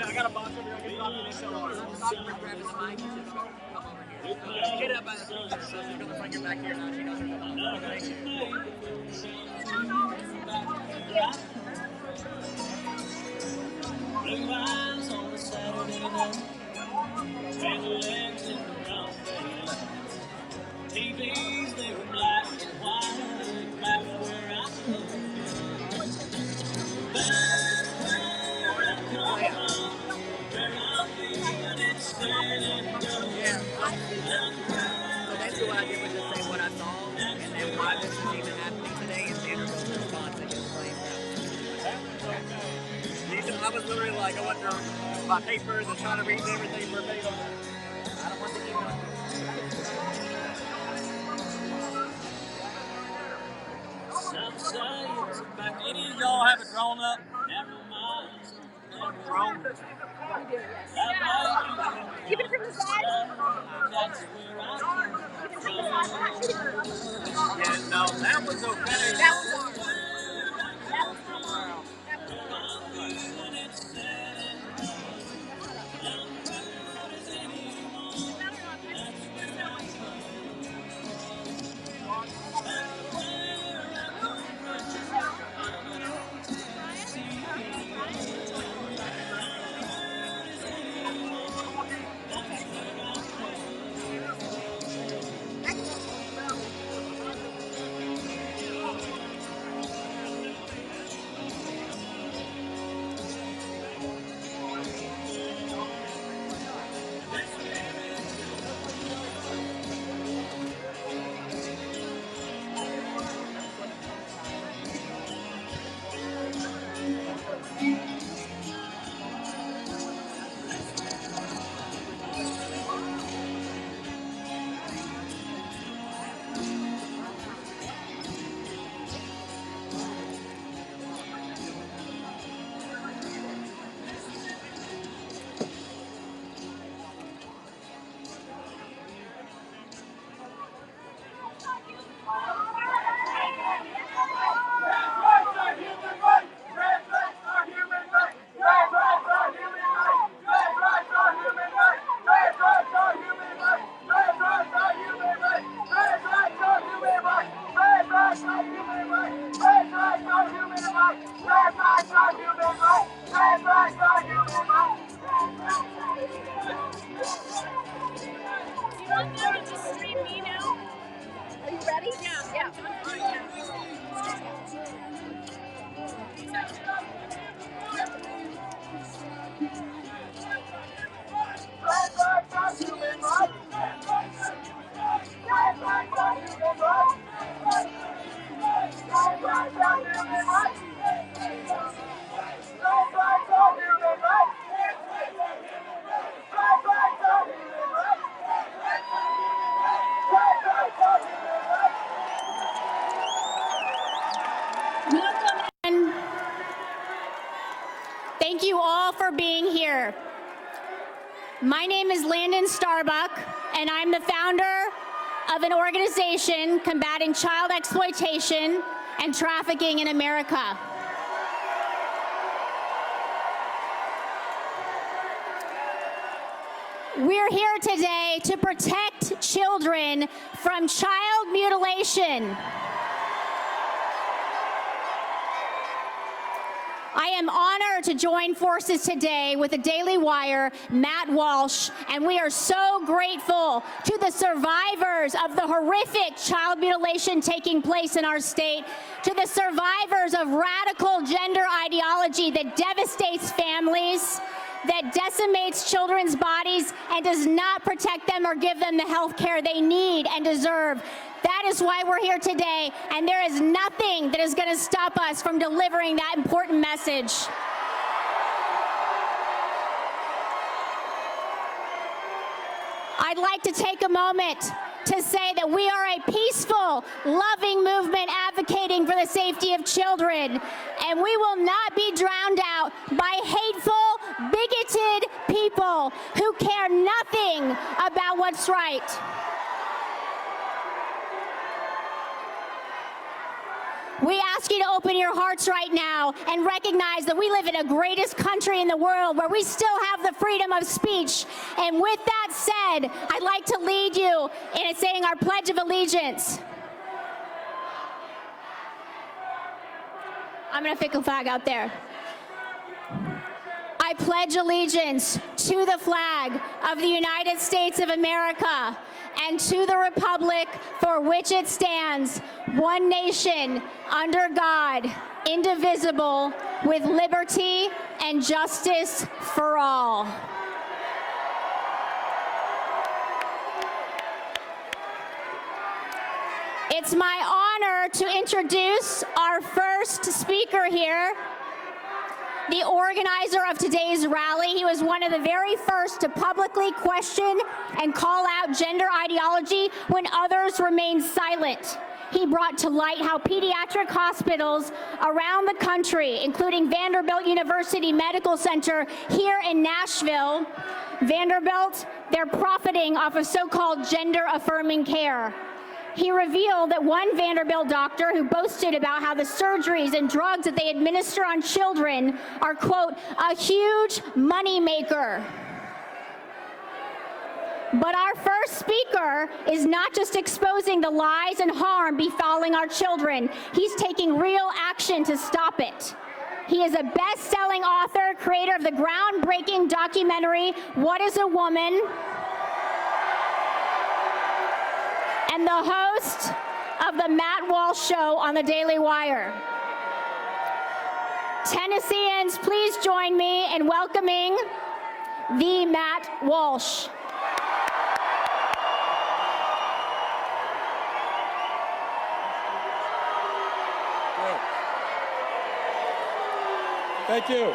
I got a box over here. I can drop you this over here. Grabbing the mic. Come over here. Get up by the phone. So she's going to bring her back here now. She knows her phone. Thank you. Blue eyes on a Saturday night. And the legs in the round TVs, they were black and white. Back where I come from. Back where I come from. Where I'll be when it's said and done. Yeah. So basically what I did was just say what I saw, and then why this is even happening today, and Vanderbilt's response and his claim. I was literally like, I went through my papers and trying to read everything verbatim. I don't want to give up. Any of y'all have it drawn up? Never mind. Drawn? Keep it from the side. Yeah, no, that was okay. That was hard. Thank you all for being here. My name is Starbuck, and I'm the founder of an organization combating child exploitation and trafficking in America. We're here today to protect children from child mutilation. I am honored to join forces today with the Daily Wire, Matt Walsh, and we are so grateful to the survivors of the horrific child mutilation taking place in our state, to the survivors of radical gender ideology that devastates families, that decimates children's bodies and does not protect them or give them the health care they need and deserve. That is why we're here today, and there is nothing that is going to stop us from delivering that important message. I'd like to take a moment to say that we are a peaceful, loving movement advocating for the safety of children, and we will not be drowned out by hateful, bigoted people who care nothing about what's right. We ask you to open your hearts right now and recognize that we live in the greatest country in the world where we still have the freedom of speech. And with that said, I'd like to lead you in saying our Pledge of Allegiance. I'm going to pick a flag out there. I pledge allegiance to the flag of the United States of America and to the republic for which it stands, one nation, under God, indivisible, with liberty and justice for all. It's my honor to introduce our first speaker here, the organizer of today's rally. He was one of the very first to publicly question and call out gender ideology when others remained silent. He brought to light how pediatric hospitals around the country, including Vanderbilt University Medical Center here in Nashville, Vanderbilt, they're profiting off of so-called gender-affirming care. He revealed that one Vanderbilt doctor who boasted about how the surgeries and drugs that they administer on children are, quote, a huge moneymaker. But our first speaker is not just exposing the lies and harm befalling our children. He's taking real action to stop it. He is a best-selling author, creator of the groundbreaking documentary, What is a Woman?, and the host of the Matt Walsh Show on the Daily Wire. Tennesseans, please join me in welcoming the Matt Walsh. Thank you.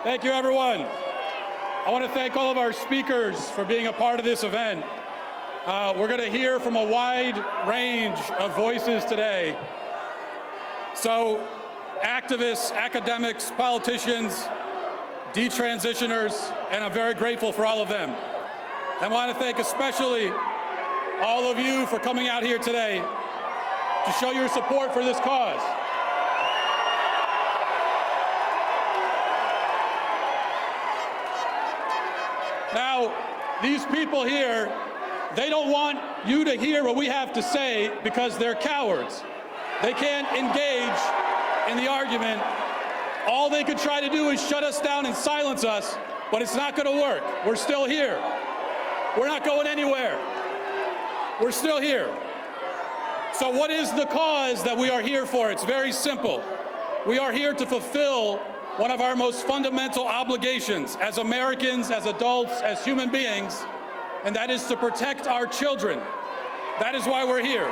Thank you, everyone. I want to thank all of our speakers for being a part of this event. We're going to hear from a wide range of voices today. So, activists, academics, politicians, detransitioners, and I'm very grateful for all of them. I want to thank especially all of you for coming out here today to show your support for this cause. Now, these people here, they don't want you to hear what we have to say because they're cowards. They can't engage in the argument. All they could try to do is shut us down and silence us, but it's not going to work. We're still here. We're not going anywhere. We're still here. So what is the cause that we are here for? It's very simple. We are here to fulfill one of our most fundamental obligations as Americans, as adults, as human beings, and that is to protect our children. That is why we're here.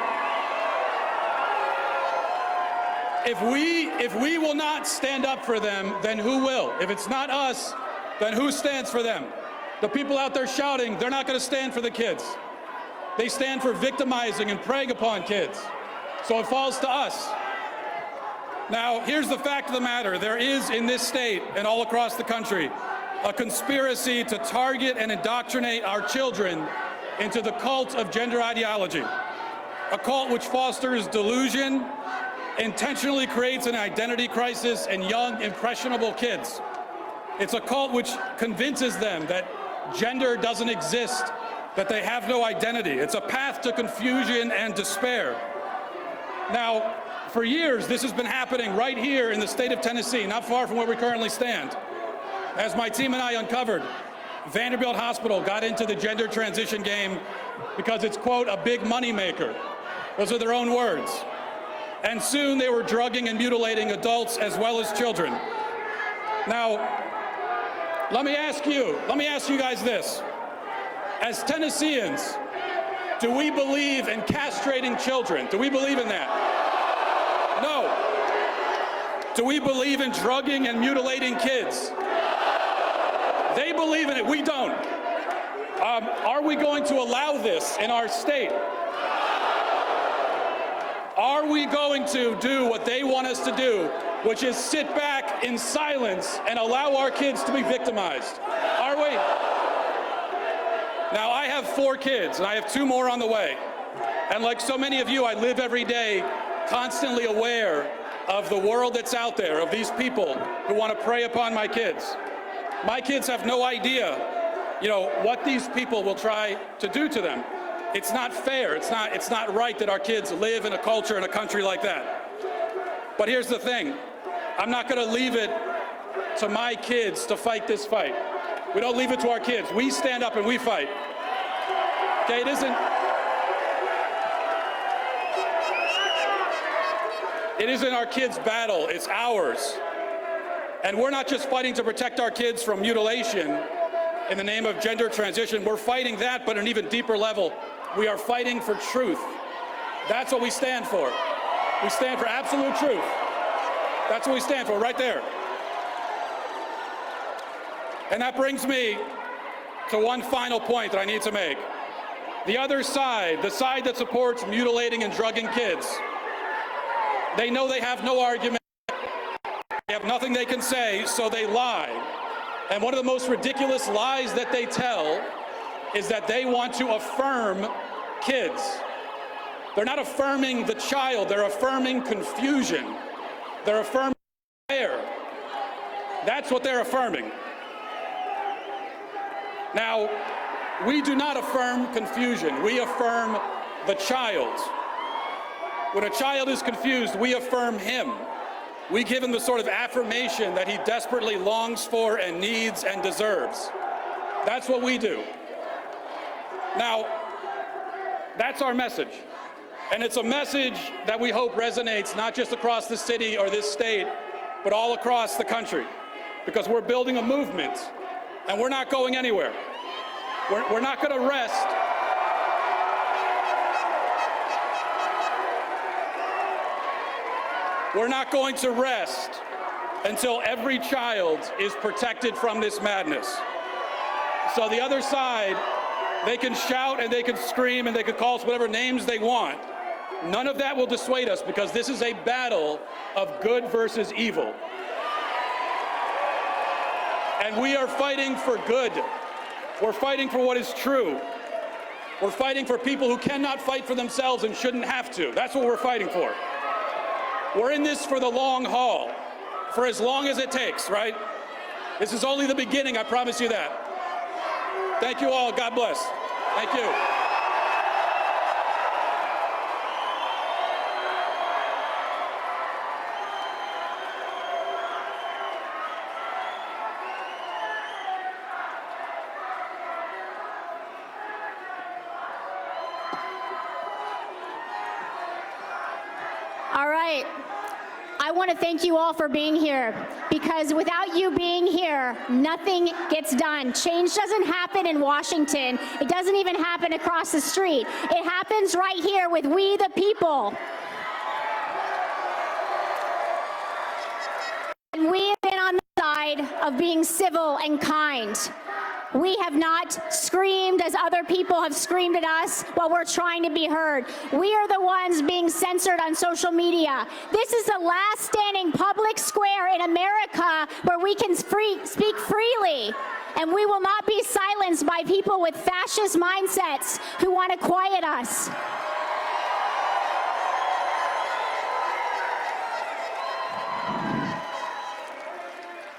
If we will not stand up for them, then who will? If it's not us, then who stands for them? The people out there shouting, they're not going to stand for the kids. They stand for victimizing and preying upon kids. So it falls to us. Now, here's the fact of the matter. There is in this state and all across the country a conspiracy to target and indoctrinate our children into the cult of gender ideology, a cult which fosters delusion, intentionally creates an identity crisis in young, impressionable kids. It's a cult which convinces them that gender doesn't exist, that they have no identity. It's a path to confusion and despair. Now, For years, this has been happening right here in the state of Tennessee, not far from where we currently stand. As my team and I uncovered, Vanderbilt Hospital got into the gender transition game because it's, quote, a big money maker. Those are their own words. And soon they were drugging and mutilating adults as well as children. Now, let me ask you guys this. As Tennesseans, do we believe in castrating children? Do we believe in that? No. Do we believe in drugging and mutilating kids? They believe in it, we don't. Are we going to allow this in our state? Are we going to do what they want us to do, which is sit back in silence and allow our kids to be victimized? Are we? Now, I have 4 kids, and I have 2 more on the way. And like so many of you, I live every day constantly aware of the world that's out there, of these people who want to prey upon my kids. My kids have no idea, what these people will try to do to them. It's not fair. It's not right that our kids live in a culture in a country like that. But here's the thing. I'm not going to leave it to my kids to fight this fight. We don't leave it to our kids. We stand up and we fight. Okay, it isn't our kids' battle, it's ours. And we're not just fighting to protect our kids from mutilation in the name of gender transition. We're fighting that, but at an even deeper level. We are fighting for truth. That's what we stand for. We stand for absolute truth. That's what we stand for, right there. And that brings me to one final point that I need to make. The other side, the side that supports mutilating and drugging kids, they know they have no argument. They have nothing they can say, so they lie. And one of the most ridiculous lies that they tell is that they want to affirm kids. They're not affirming the child, they're affirming confusion. They're affirming fear. That's what they're affirming. Now, we do not affirm confusion, we affirm the child. When a child is confused, we affirm him. We give him the sort of affirmation that he desperately longs for and needs and deserves. That's what we do. Now, that's our message. And it's a message that we hope resonates not just across the city or this state, but all across the country. Because we're building a movement, and we're not going anywhere. We're not going to rest. We're not going to rest until every child is protected from this madness. So the other side, they can shout and they can scream and they can call us whatever names they want. None of that will dissuade us, because this is a battle of good versus evil. And we are fighting for good. We're fighting for what is true. We're fighting for people who cannot fight for themselves and shouldn't have to. That's what we're fighting for. We're in this for the long haul, for as long as it takes, right? This is only the beginning, I promise you that. Thank you all. God bless. Thank you. All right. I want to thank you all for being here, because without you being here, nothing gets done. Change doesn't happen in Washington. It doesn't even happen across the street. It happens right here with we the people. And we have been on the side of being civil and kind. We have not screamed as other people have screamed at us while we're trying to be heard. We are the ones being censored on social media. This is the last standing public square in America where we can speak freely. And we will not be silenced by people with fascist mindsets who want to quiet us.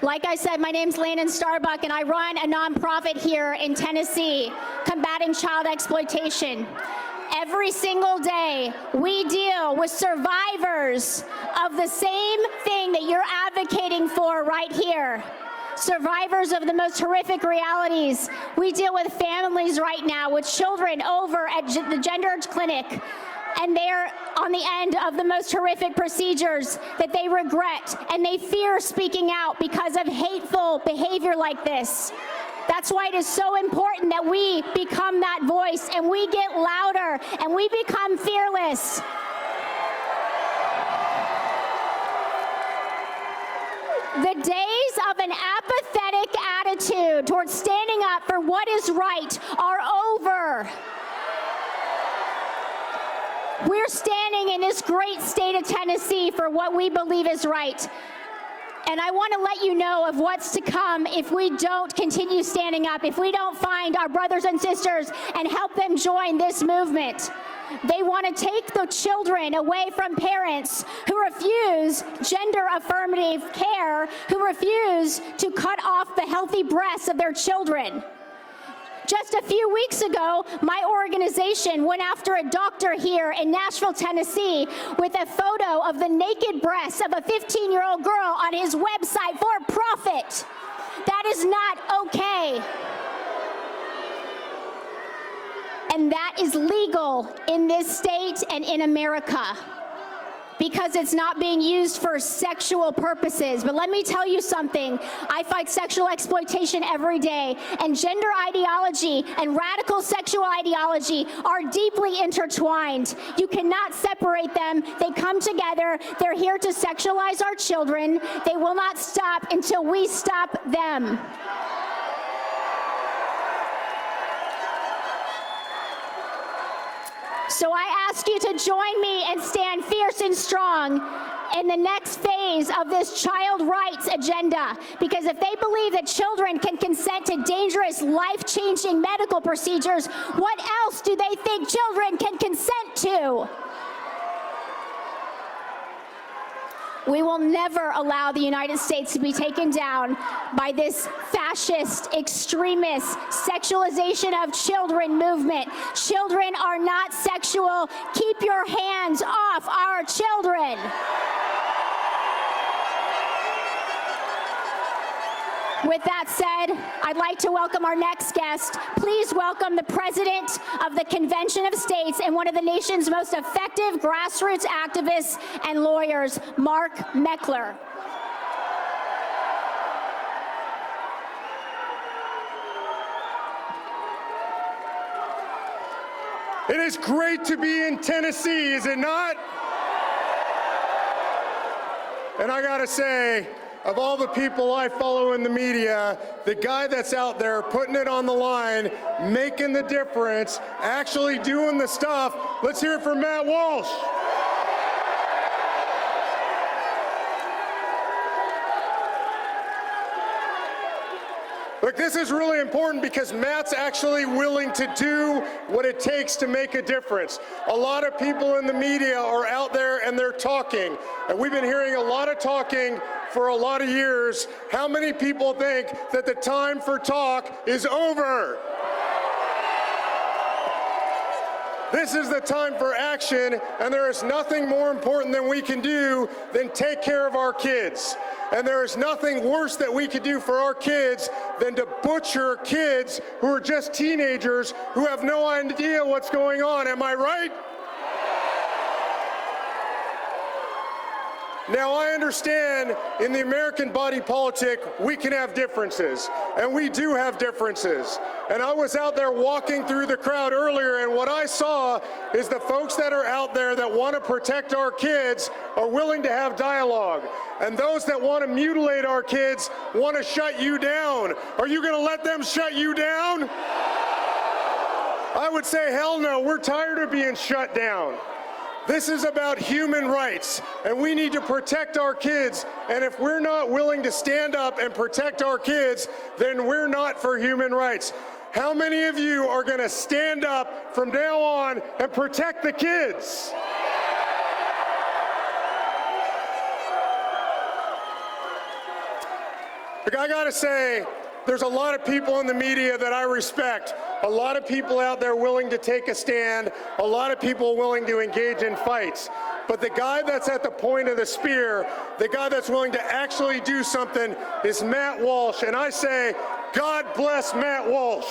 Like I said, my name's Landon Starbuck, and I run a nonprofit here in Tennessee, combating child exploitation. Every single day, we deal with survivors of the same thing that you're advocating for right here. Survivors of the most horrific realities. We deal with families right now with children over at the gender clinic, and they're on the end of the most horrific procedures that they regret, and they fear speaking out because of hateful behavior like this. That's why it is so important that we become that voice, and we get louder, and we become fearless. The days of an apathetic attitude towards standing up for what is right are over. We're standing in this great state of Tennessee for what we believe is right. And I want to let you know of what's to come if we don't continue standing up, if we don't find our brothers and sisters and help them join this movement. They want to take the children away from parents who refuse gender-affirmative care, who refuse to cut off the healthy breasts of their children. Just a few weeks ago, my organization went after a doctor here in Nashville, Tennessee, with a photo of the naked breasts of a 15-year-old girl on his website for profit. That is not okay. And that is legal in this state and in America, because it's not being used for sexual purposes. But let me tell you something. I fight sexual exploitation every day, and gender ideology and radical sexual ideology are deeply intertwined. You cannot separate them. They come together. They're here to sexualize our children. They will not stop until we stop them. So I ask you to join me and stand fierce and strong in the next phase of this child rights agenda. Because if they believe that children can consent to dangerous, life-changing medical procedures, what else do they think children can consent to? We will never allow the United States to be taken down by this fascist, extremist sexualization of children movement. Children are not sexual. Keep your hands off our children. With that said, I'd like to welcome our next guest. Please welcome the President of the Convention of States and one of the nation's most effective grassroots activists and lawyers, Mark Meckler. It is great to be in Tennessee, is it not? And I gotta say, of all the people I follow in the media, the guy that's out there putting it on the line, making the difference, actually doing the stuff, let's hear it for Matt Walsh. Look, this is really important because Matt's actually willing to do what it takes to make a difference. A lot of people in the media are out there and they're talking, and we've been hearing a lot of talking for a lot of years. How many people think that the time for talk is over? This is the time for action, and there is nothing more important than we can do than take care of our kids. And there is nothing worse that we could do for our kids than to butcher kids who are just teenagers who have no idea what's going on. Am I right? Now, I understand in the American body politic, we can have differences, and we do have differences. And I was out there walking through the crowd earlier, and what I saw is the folks that are out there that want to protect our kids are willing to have dialogue. And those that want to mutilate our kids want to shut you down. Are you going to let them shut you down? I would say, hell no, we're tired of being shut down. This is about human rights, and we need to protect our kids. And if we're not willing to stand up and protect our kids, then we're not for human rights. How many of you are going to stand up from now on and protect the kids? Look, I gotta say, there's a lot of people in the media that I respect. a lot of people out there willing to take a stand, a lot of people willing to engage in fights. But the guy that's at the point of the spear, the guy that's willing to actually do something is Matt Walsh. And I say, God bless Matt Walsh.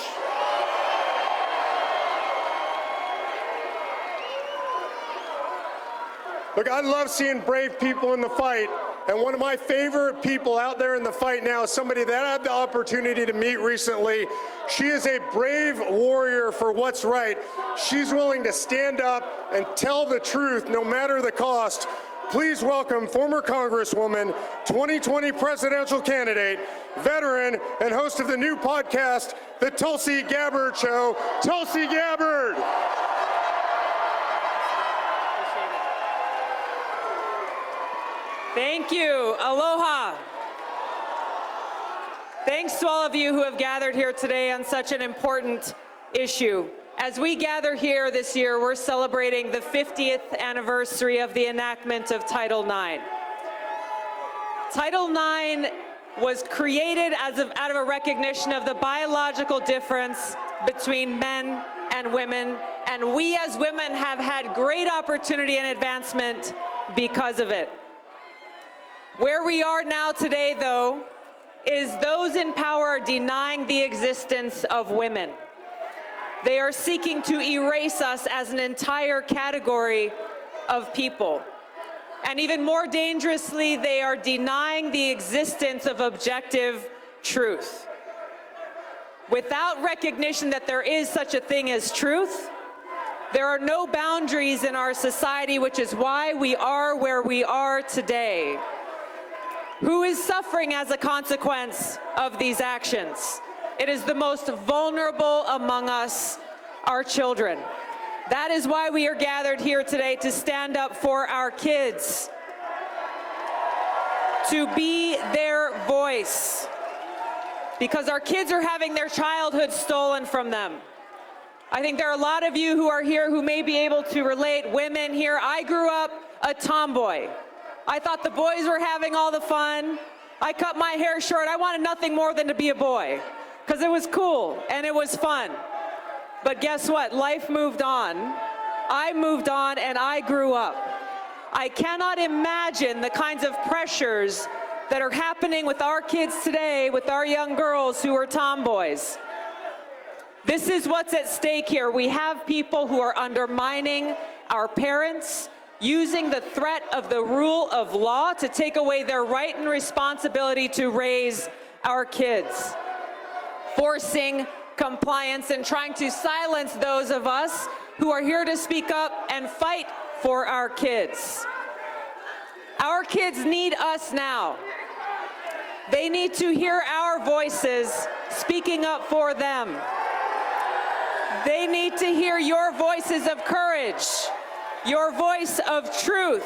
Look, I love seeing brave people in the fight, and one of my favorite people out there in the fight now is somebody that I had the opportunity to meet recently. She is a brave warrior for what's right. She's willing to stand up and tell the truth no matter the cost. Please welcome former Congresswoman, 2020 presidential candidate, veteran, and host of the new podcast, The Tulsi Gabbard Show, Tulsi Gabbard. Thank you. Aloha. Thanks to all of you who have gathered here today on such an important issue. As we gather here this year, we're celebrating the 50th anniversary of the enactment of Title IX. Title IX was created out of a recognition of the biological difference between men and women, and we as women have had great opportunity and advancement because of it. Where we are now today, though, is those in power are denying the existence of women. They are seeking to erase us as an entire category of people. And even more dangerously, they are denying the existence of objective truth. Without recognition that there is such a thing as truth, there are no boundaries in our society, which is why we are where we are today. Who is suffering as a consequence of these actions? It is the most vulnerable among us, our children. That is why we are gathered here today, to stand up for our kids, to be their voice, because our kids are having their childhood stolen from them. I think there are a lot of you who are here who may be able to relate. Women here, I grew up a tomboy. I thought the boys were having all the fun. I cut my hair short. I wanted nothing more than to be a boy, because it was cool and it was fun. But guess what? Life moved on. I moved on and I grew up. I cannot imagine the kinds of pressures that are happening with our kids today, with our young girls who are tomboys. This is what's at stake here. We have people who are undermining our parents, using the threat of the rule of law to take away their right and responsibility to raise our kids, forcing compliance and trying to silence those of us who are here to speak up and fight for our kids. Our kids need us now. They need to hear our voices speaking up for them. They need to hear your voices of courage, your voice of truth.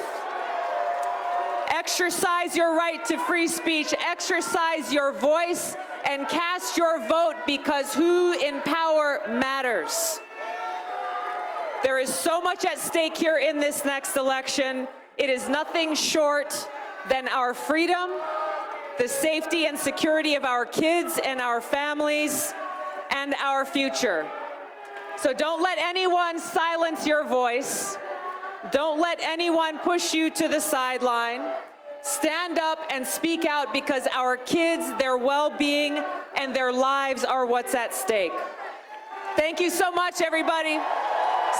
Exercise your right to free speech. Exercise your voice and cast your vote, because who in power matters. There is so much at stake here in this next election. It is nothing short than our freedom, the safety and security of our kids and our families, and our future. So don't let anyone silence your voice. Don't let anyone push you to the sideline. Stand up and speak out, because our kids, their well-being, and their lives are what's at stake. Thank you so much, everybody.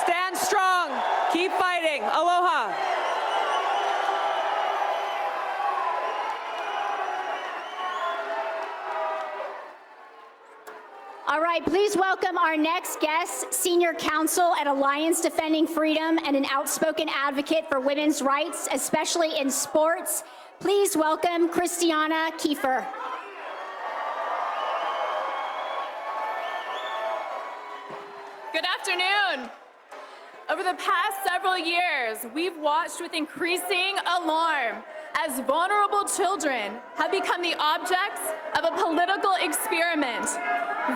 Stand strong. Keep fighting. Aloha. All right, please welcome our next guest, Senior Counsel at Alliance Defending Freedom and an outspoken advocate for women's rights, especially in sports. Please welcome Christiana Kiefer. Good afternoon. Over the past several years, we've watched with increasing alarm as vulnerable children have become the objects of a political experiment.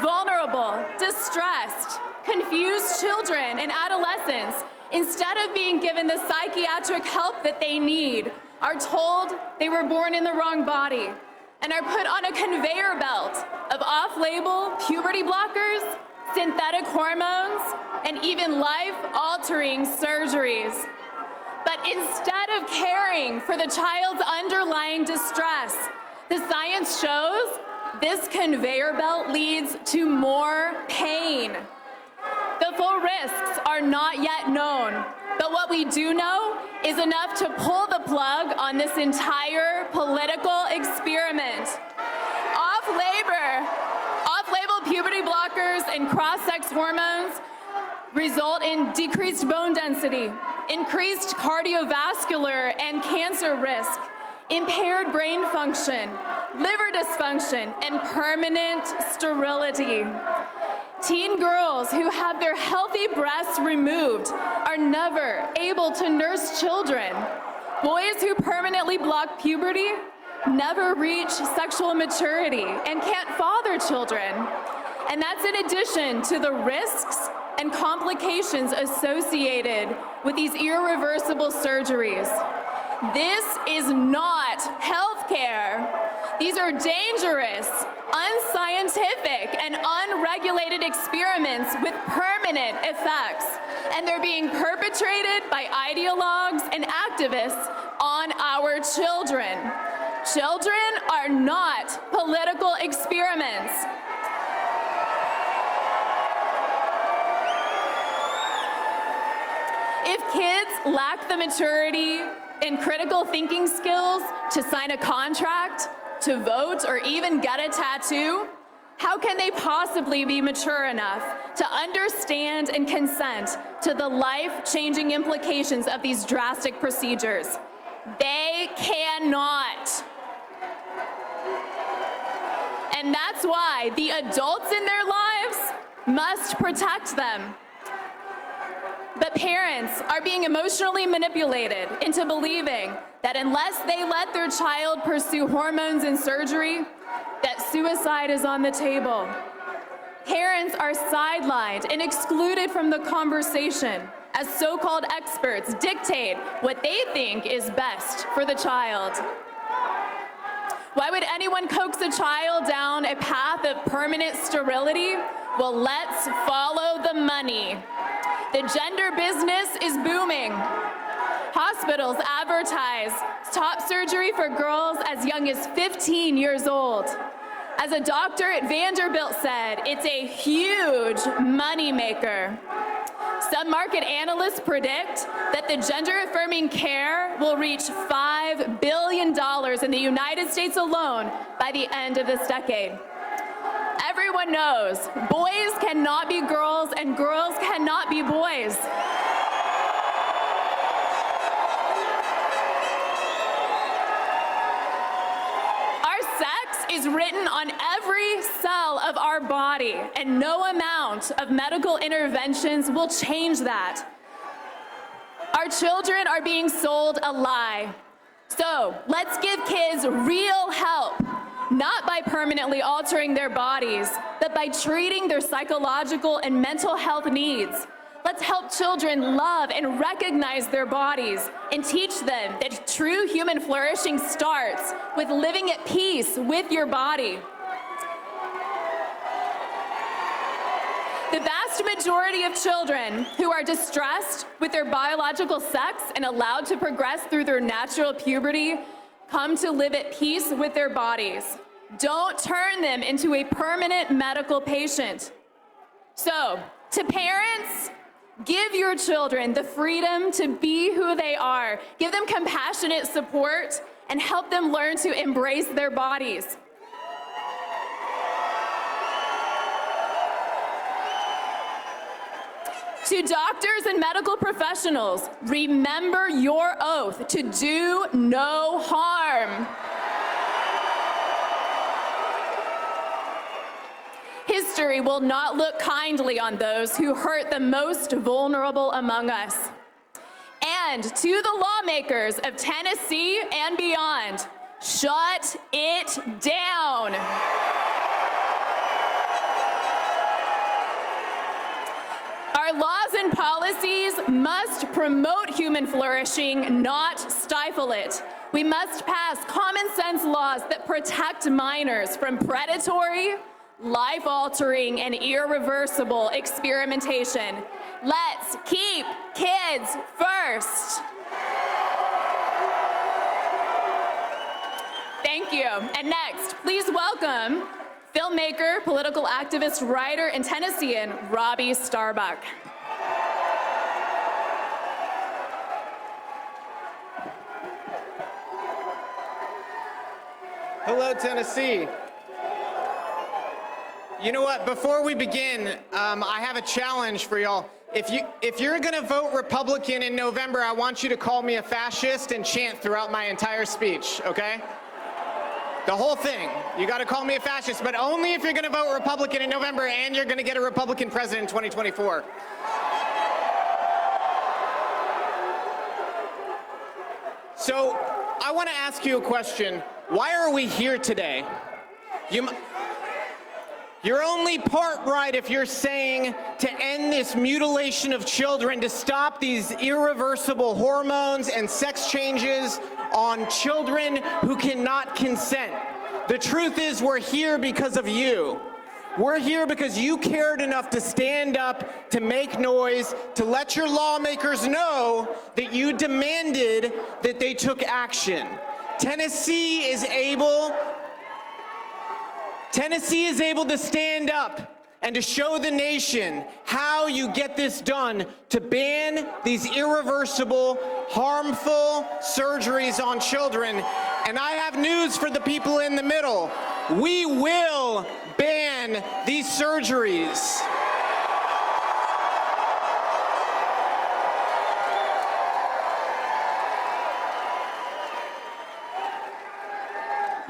Vulnerable, distressed, confused children and adolescents, instead of being given the psychiatric help that they need, are told they were born in the wrong body and are put on a conveyor belt of off-label puberty blockers, synthetic hormones, and even life-altering surgeries. But instead of caring for the child's underlying distress, the science shows this conveyor belt leads to more pain. The full risks are not yet known, but what we do know is enough to pull the plug on this entire political experiment. Off-label puberty blockers and cross-sex hormones result in decreased bone density, increased cardiovascular and cancer risk, impaired brain function, liver dysfunction, and permanent sterility. Teen girls who have their healthy breasts removed are never able to nurse children. Boys who permanently block puberty never reach sexual maturity and can't father children. And that's in addition to the risks and complications associated with these irreversible surgeries. This is not healthcare. These are dangerous, unscientific, and unregulated experiments with permanent effects, and they're being perpetrated by ideologues and activists on our children. Children are not political experiments. If kids lack the maturity and critical thinking skills to sign a contract, to vote, or even get a tattoo, how can they possibly be mature enough to understand and consent to the life-changing implications of these drastic procedures? They cannot. And that's why the adults in their lives must protect them. But parents are being emotionally manipulated into believing that unless they let their child pursue hormones and surgery, that suicide is on the table. Parents are sidelined and excluded from the conversation as so-called experts dictate what they think is best for the child. Why would anyone coax a child down a path of permanent sterility? Well, let's follow the money. The gender business is booming. Hospitals advertise top surgery for girls as young as 15 years old. As a doctor at Vanderbilt said, it's a huge moneymaker. Some market analysts predict that the gender-affirming care will reach $5 billion in the United States alone by the end of this decade. Everyone knows boys cannot be girls and girls cannot be boys. Our sex is written on every cell of our body, and no amount of medical interventions will change that. Our children are being sold a lie. So let's give kids real help. Not by permanently altering their bodies, but by treating their psychological and mental health needs. Let's help children love and recognize their bodies and teach them that true human flourishing starts with living at peace with your body. The vast majority of children who are distressed with their biological sex and allowed to progress through their natural puberty come to live at peace with their bodies. Don't turn them into a permanent medical patient. So, to parents, give your children the freedom to be who they are. Give them compassionate support and help them learn to embrace their bodies. To doctors and medical professionals, remember your oath to do no harm. History will not look kindly on those who hurt the most vulnerable among us. And to the lawmakers of Tennessee and beyond, shut it down. Our laws and policies must promote human flourishing, not stifle it. We must pass common sense laws that protect minors from predatory, life-altering, and irreversible experimentation. Let's keep kids first. Thank you. And next, please welcome filmmaker, political activist, writer, and Tennessean, Robbie Starbuck. Hello, Tennessee. You know what? Before we begin, I have a challenge for y'all. If you're gonna vote Republican in November, I want you to call me a fascist and chant throughout my entire speech, okay? The whole thing. You gotta call me a fascist, but only if you're gonna vote Republican in November and you're gonna get a Republican president in 2024. So, I wanna ask you a question. Why are we here today? You're only part right if you're saying to end this mutilation of children, to stop these irreversible hormones and sex changes on children who cannot consent. The truth is, we're here because of you. We're here because you cared enough to stand up, to make noise, to let your lawmakers know that you demanded that they took action. Tennessee is able to stand up and to show the nation how you get this done, to ban these irreversible, harmful surgeries on children. And I have news for the people in the middle. We will ban these surgeries.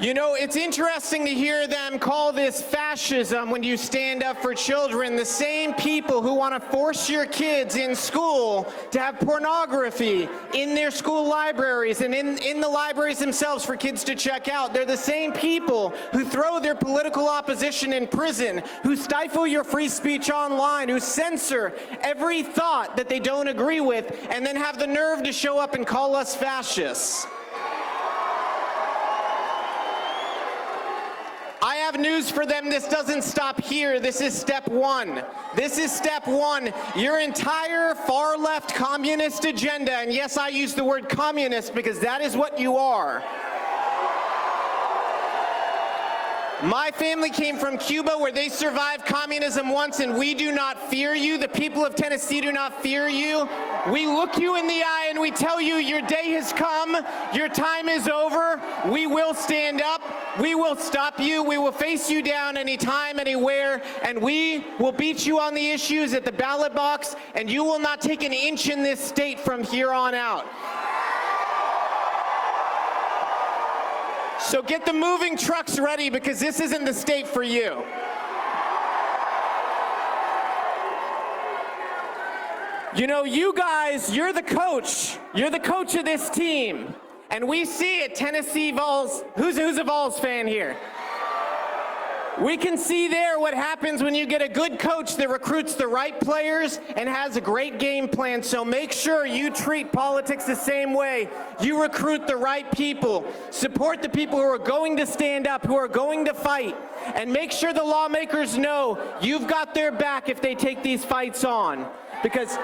You know, it's interesting to hear them call this fascism when you stand up for children. The same people who want to force your kids in school to have pornography in their school libraries and in the libraries themselves for kids to check out. They're the same people who throw their political opposition in prison, who stifle your free speech online, who censor every thought that they don't agree with, and then have the nerve to show up and call us fascists. I have news for them. This doesn't stop here. This is step one. This is step one. Your entire far-left communist agenda, and yes, I use the word communist because that is what you are. My family came from Cuba, where they survived communism once, and we do not fear you. The people of Tennessee do not fear you. We look you in the eye and we tell you your day has come, your time is over. We will stand up, we will stop you, we will face you down anytime, anywhere, and we will beat you on the issues at the ballot box, and you will not take an inch in this state from here on out. So get the moving trucks ready, because this isn't the state for you. You know, you guys, you're the coach. You're the coach of this team. And we see it, Tennessee Vols. Who's a Vols fan here? We can see there what happens when you get a good coach that recruits the right players and has a great game plan. So make sure you treat politics the same way. You recruit the right people. Support the people who are going to stand up, who are going to fight. And make sure the lawmakers know you've got their back if they take these fights on. Because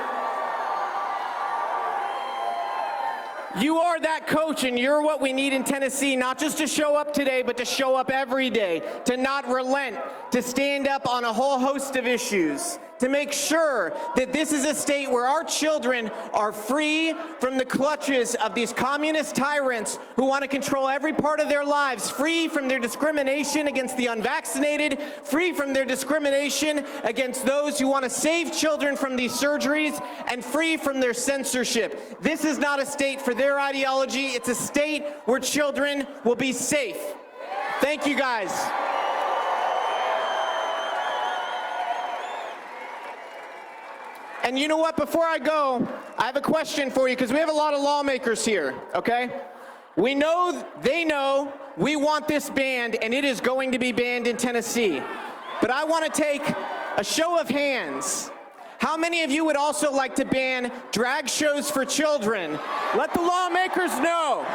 you are that coach, and you're what we need in Tennessee, not just to show up today, but to show up every day, to not relent, to stand up on a whole host of issues, to make sure that this is a state where our children are free from the clutches of these communist tyrants who want to control every part of their lives, free from their discrimination against the unvaccinated, free from their discrimination against those who want to save children from these surgeries, and free from their censorship. This is not a state for their ideology. It's a state where children will be safe. Thank you, guys. And you know what, before I go, I have a question for you, because we have a lot of lawmakers here, okay? We know, they know, we want this banned, and it is going to be banned in Tennessee. But I want to take a show of hands. How many of you would also like to ban drag shows for children? Let the lawmakers know.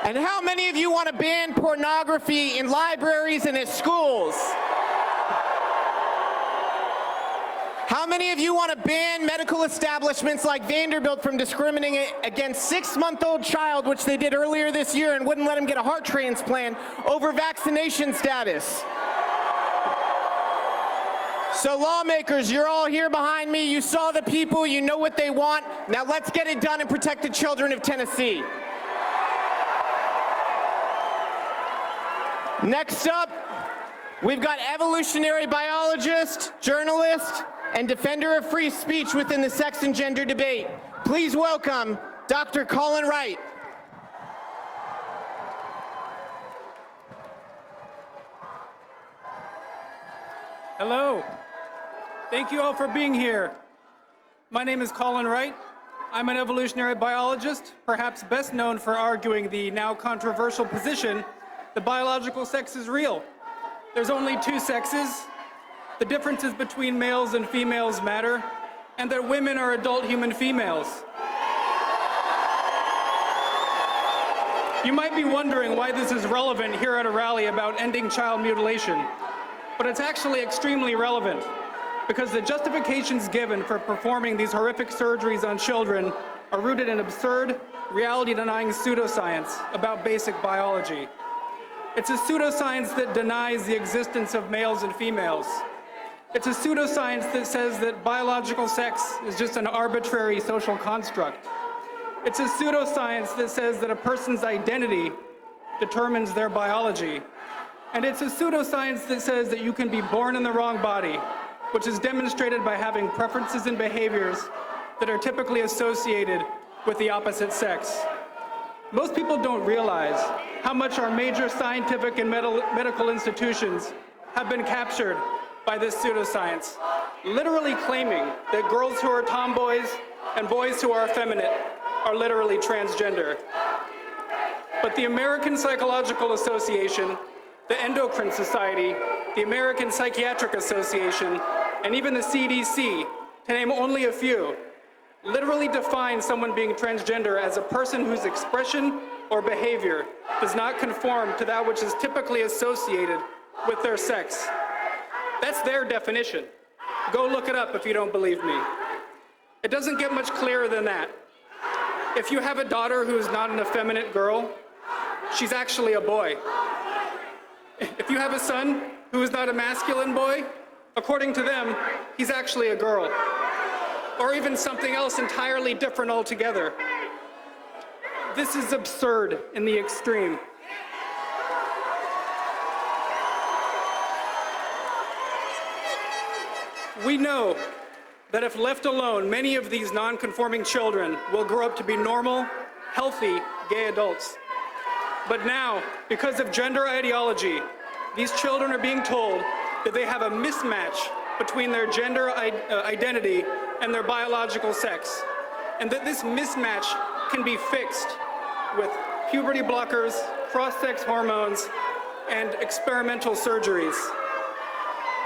And how many of you want to ban pornography in libraries and at schools? How many of you want to ban medical establishments like Vanderbilt from discriminating against 6-month-old child, which they did earlier this year, and wouldn't let him get a heart transplant over vaccination status? So lawmakers, you're all here behind me. You saw the people, you know what they want. Now let's get it done and protect the children of Tennessee. Next up, we've got evolutionary biologist, journalist, and defender of free speech within the sex and gender debate. Please welcome Dr. Colin Wright. Hello. Thank you all for being here. My name is Colin Wright. I'm an evolutionary biologist, perhaps best known for arguing the now controversial position that biological sex is real. There's only 2 sexes. The differences between males and females matter, and that women are adult human females. You might be wondering why this is relevant here at a rally about ending child mutilation, but it's actually extremely relevant because the justifications given for performing these horrific surgeries on children are rooted in absurd, reality-denying pseudoscience about basic biology. It's a pseudoscience that denies the existence of males and females. It's a pseudoscience that says that biological sex is just an arbitrary social construct. It's a pseudoscience that says that a person's identity determines their biology. And it's a pseudoscience that says that you can be born in the wrong body, which is demonstrated by having preferences and behaviors that are typically associated with the opposite sex. Most people don't realize how much our major scientific and medical institutions have been captured by this pseudoscience, literally claiming that girls who are tomboys and boys who are effeminate are literally transgender. But the American Psychological Association, the Endocrine Society, the American Psychiatric Association, and even the CDC, to name only a few, literally define someone being transgender as a person whose expression or behavior does not conform to that which is typically associated with their sex. That's their definition. Go look it up if you don't believe me. It doesn't get much clearer than that. If you have a daughter who is not an effeminate girl, she's actually a boy. If you have a son who is not a masculine boy, according to them, he's actually a girl. Or even something else entirely different altogether. This is absurd in the extreme. We know that if left alone, many of these non-conforming children will grow up to be normal, healthy, gay adults. But now, because of gender ideology, these children are being told that they have a mismatch between their gender identity and their biological sex, and that this mismatch can be fixed with puberty blockers, cross-sex hormones, and experimental surgeries.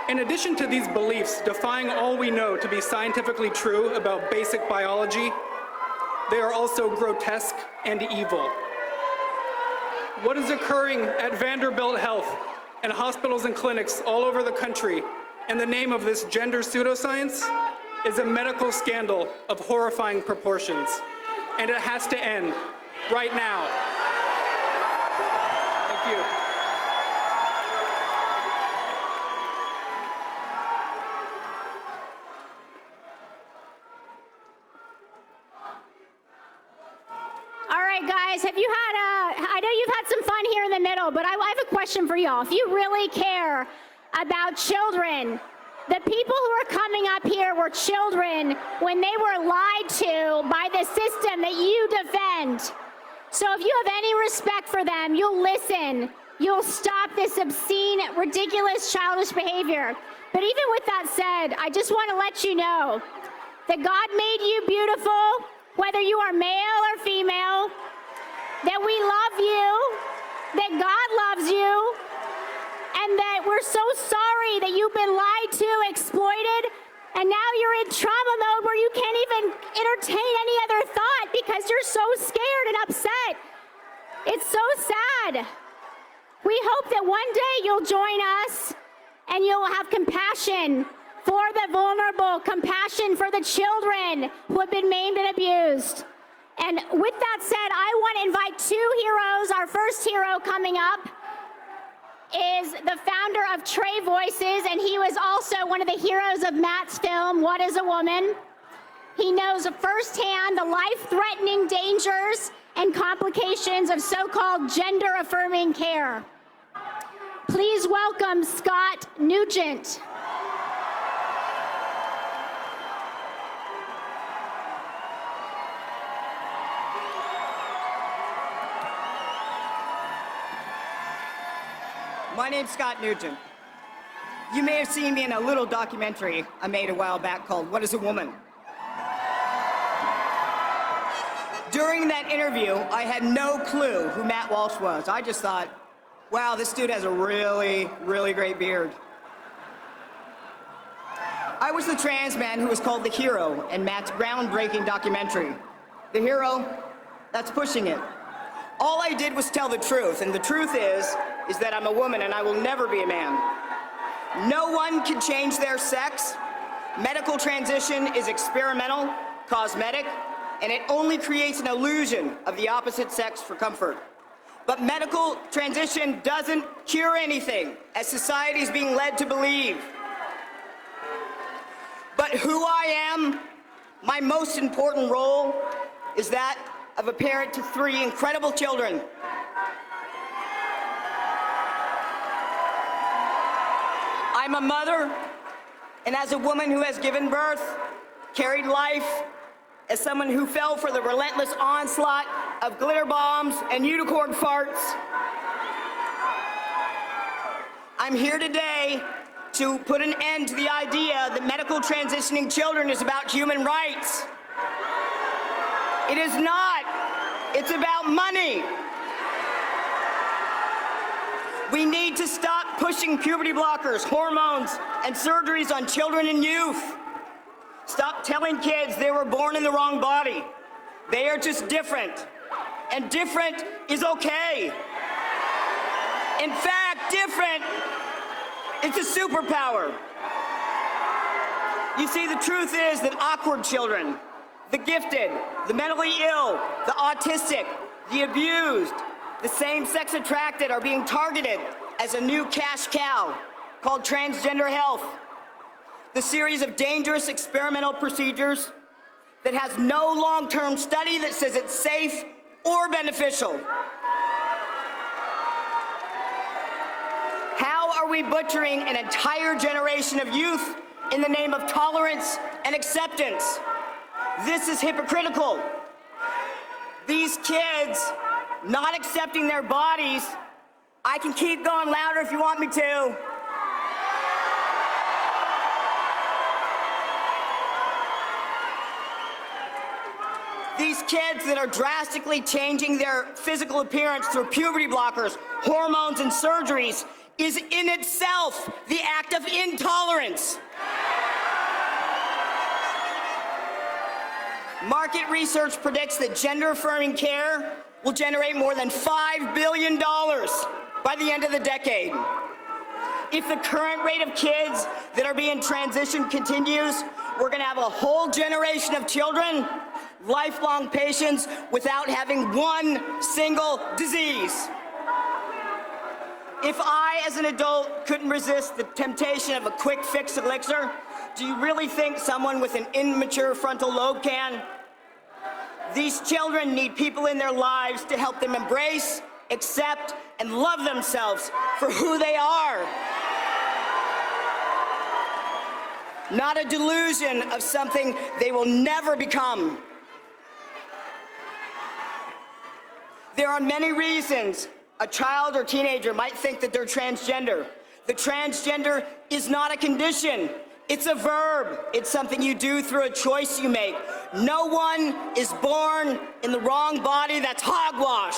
In addition to these beliefs defying all we know to be scientifically true about basic biology, they are also grotesque and evil. What is occurring at Vanderbilt Health and hospitals and clinics all over the country in the name of this gender pseudoscience is a medical scandal of horrifying proportions, and it has to end right now. Thank you. All right, guys, have you had I know you've had some fun here in the middle, but I have a question for y'all. If you really care about children, the people who are coming up here were children when they were lied to by the system that you defend. So if you have any respect for them, you'll listen. You'll stop this obscene, ridiculous, childish behavior. But even with that said, I just want to let you know that God made you beautiful, whether you are male or female, that we love you, that God loves you, and that we're so sorry that you've been lied to, exploited, and now you're in trauma mode where you can't even entertain any other thought because you're so scared and upset. It's so sad. We hope that one day you'll join us and you'll have compassion for the vulnerable, compassion for the children who have been maimed and abused. And with that said, I want to invite two heroes. Our first hero coming up is the founder of Trey Voices, and he was also one of the heroes of Matt's film, What is a Woman? He knows firsthand the life-threatening dangers and complications of so-called gender-affirming care. Please welcome Scott Nugent. My name's Scott Nugent. You may have seen me in a little documentary I made a while back called What is a Woman? During that interview, I had no clue who Matt Walsh was. I just thought, wow, this dude has a really, really great beard. I was the trans man who was called the hero in Matt's groundbreaking documentary. The hero that's pushing it. All I did was tell the truth, and the truth is that I'm a woman and I will never be a man. No one can change their sex. Medical transition is experimental, cosmetic, and it only creates an illusion of the opposite sex for comfort. But medical transition doesn't cure anything, as society is being led to believe. But who I am, my most important role, is that of a parent to 3 incredible children. I'm a mother, and as a woman who has given birth, carried life, as someone who fell for the relentless onslaught of glitter bombs and unicorn farts, I'm here today to put an end to the idea that medical transitioning children is about human rights. It is not. It's about money. We need to stop pushing puberty blockers, hormones, and surgeries on children and youth. Stop telling kids they were born in the wrong body. They are just different, and different is okay. In fact, different is a superpower. You see, the truth is that awkward children, the gifted, the mentally ill, the autistic, the abused, the same-sex attracted are being targeted as a new cash cow called transgender health. The series of dangerous experimental procedures that has no long-term study that says it's safe or beneficial. How are we butchering an entire generation of youth in the name of tolerance and acceptance? This is hypocritical. These kids not accepting their bodies, I can keep going louder if you want me to. These kids that are drastically changing their physical appearance through puberty blockers, hormones, and surgeries is in itself the act of intolerance. Market research predicts that gender-affirming care will generate more than $5 billion by the end of the decade. If the current rate of kids that are being transitioned continues, we're going to have a whole generation of children, lifelong patients, without having one single disease. If I, as an adult, couldn't resist the temptation of a quick fix elixir, do you really think someone with an immature frontal lobe can? These children need people in their lives to help them embrace, accept, and love themselves for who they are. Not a delusion of something they will never become. There are many reasons a child or teenager might think that they're transgender. The transgender is not a condition. It's a verb. It's something you do through a choice you make. No one is born in the wrong body. That's hogwash.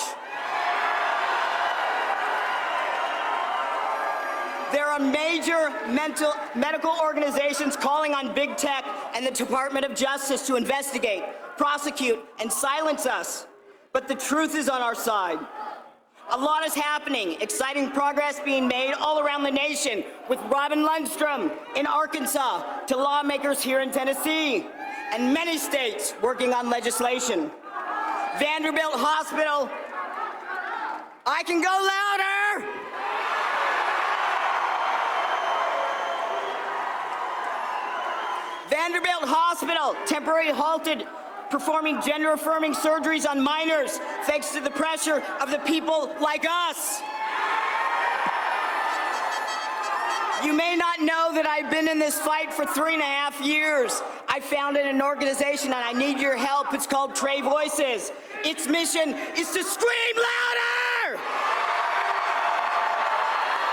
There are major medical organizations calling on big tech and the Department of Justice to investigate, prosecute, and silence us. But the truth is on our side. A lot is happening, exciting progress being made all around the nation, with Robin Lundstrom in Arkansas to lawmakers here in Tennessee, and many states working on legislation. Vanderbilt Hospital, I can go louder! Vanderbilt Hospital temporarily halted performing gender-affirming surgeries on minors thanks to the pressure of the people like us. You may not know that I've been in this fight for 3.5 years. I founded an organization and I need your help. It's called Trey Voices. Its mission is to scream louder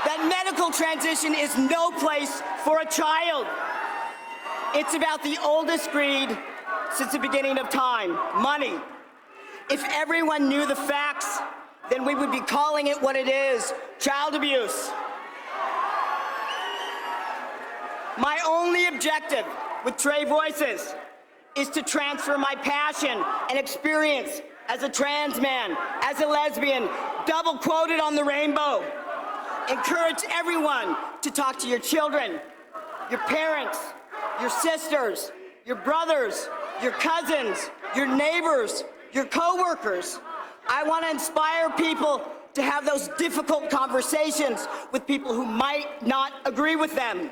that medical transition is no place for a child. It's about the oldest greed since the beginning of time, money. If everyone knew the facts, then we would be calling it what it is, child abuse. My only objective with Trey Voices is to transfer my passion and experience as a trans man, as a lesbian, double quoted on the rainbow. Encourage everyone to talk to your children, your parents, your sisters, your brothers, your cousins, your neighbors, your coworkers. I want to inspire people to have those difficult conversations with people who might not agree with them.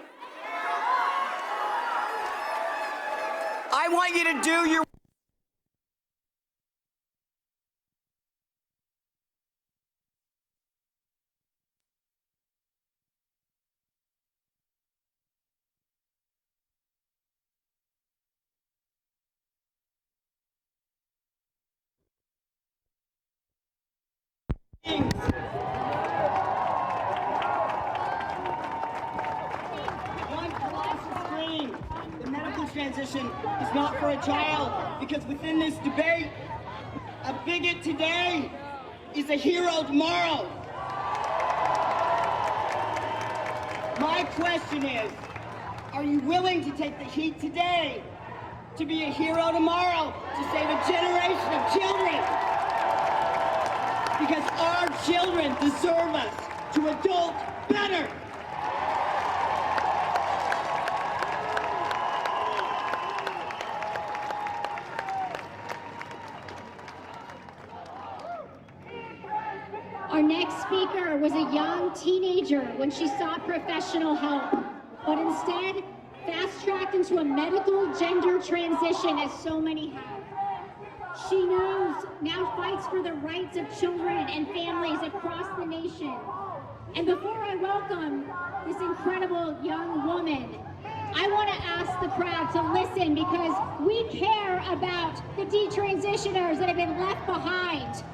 I want you to do your The medical transition is not for a child, because within this debate, a bigot today is a hero tomorrow. My question is, are you willing to take the heat today to be a hero tomorrow, to save a generation of children? Because our children deserve us to adult better. Our next speaker was a young teenager when she sought professional help, but instead fast-tracked into a medical gender transition, as so many have. She now fights for the rights of children and families across the nation. And before I welcome this incredible young woman, I want to ask the crowd to listen, because we care about the detransitioners that have been left behind.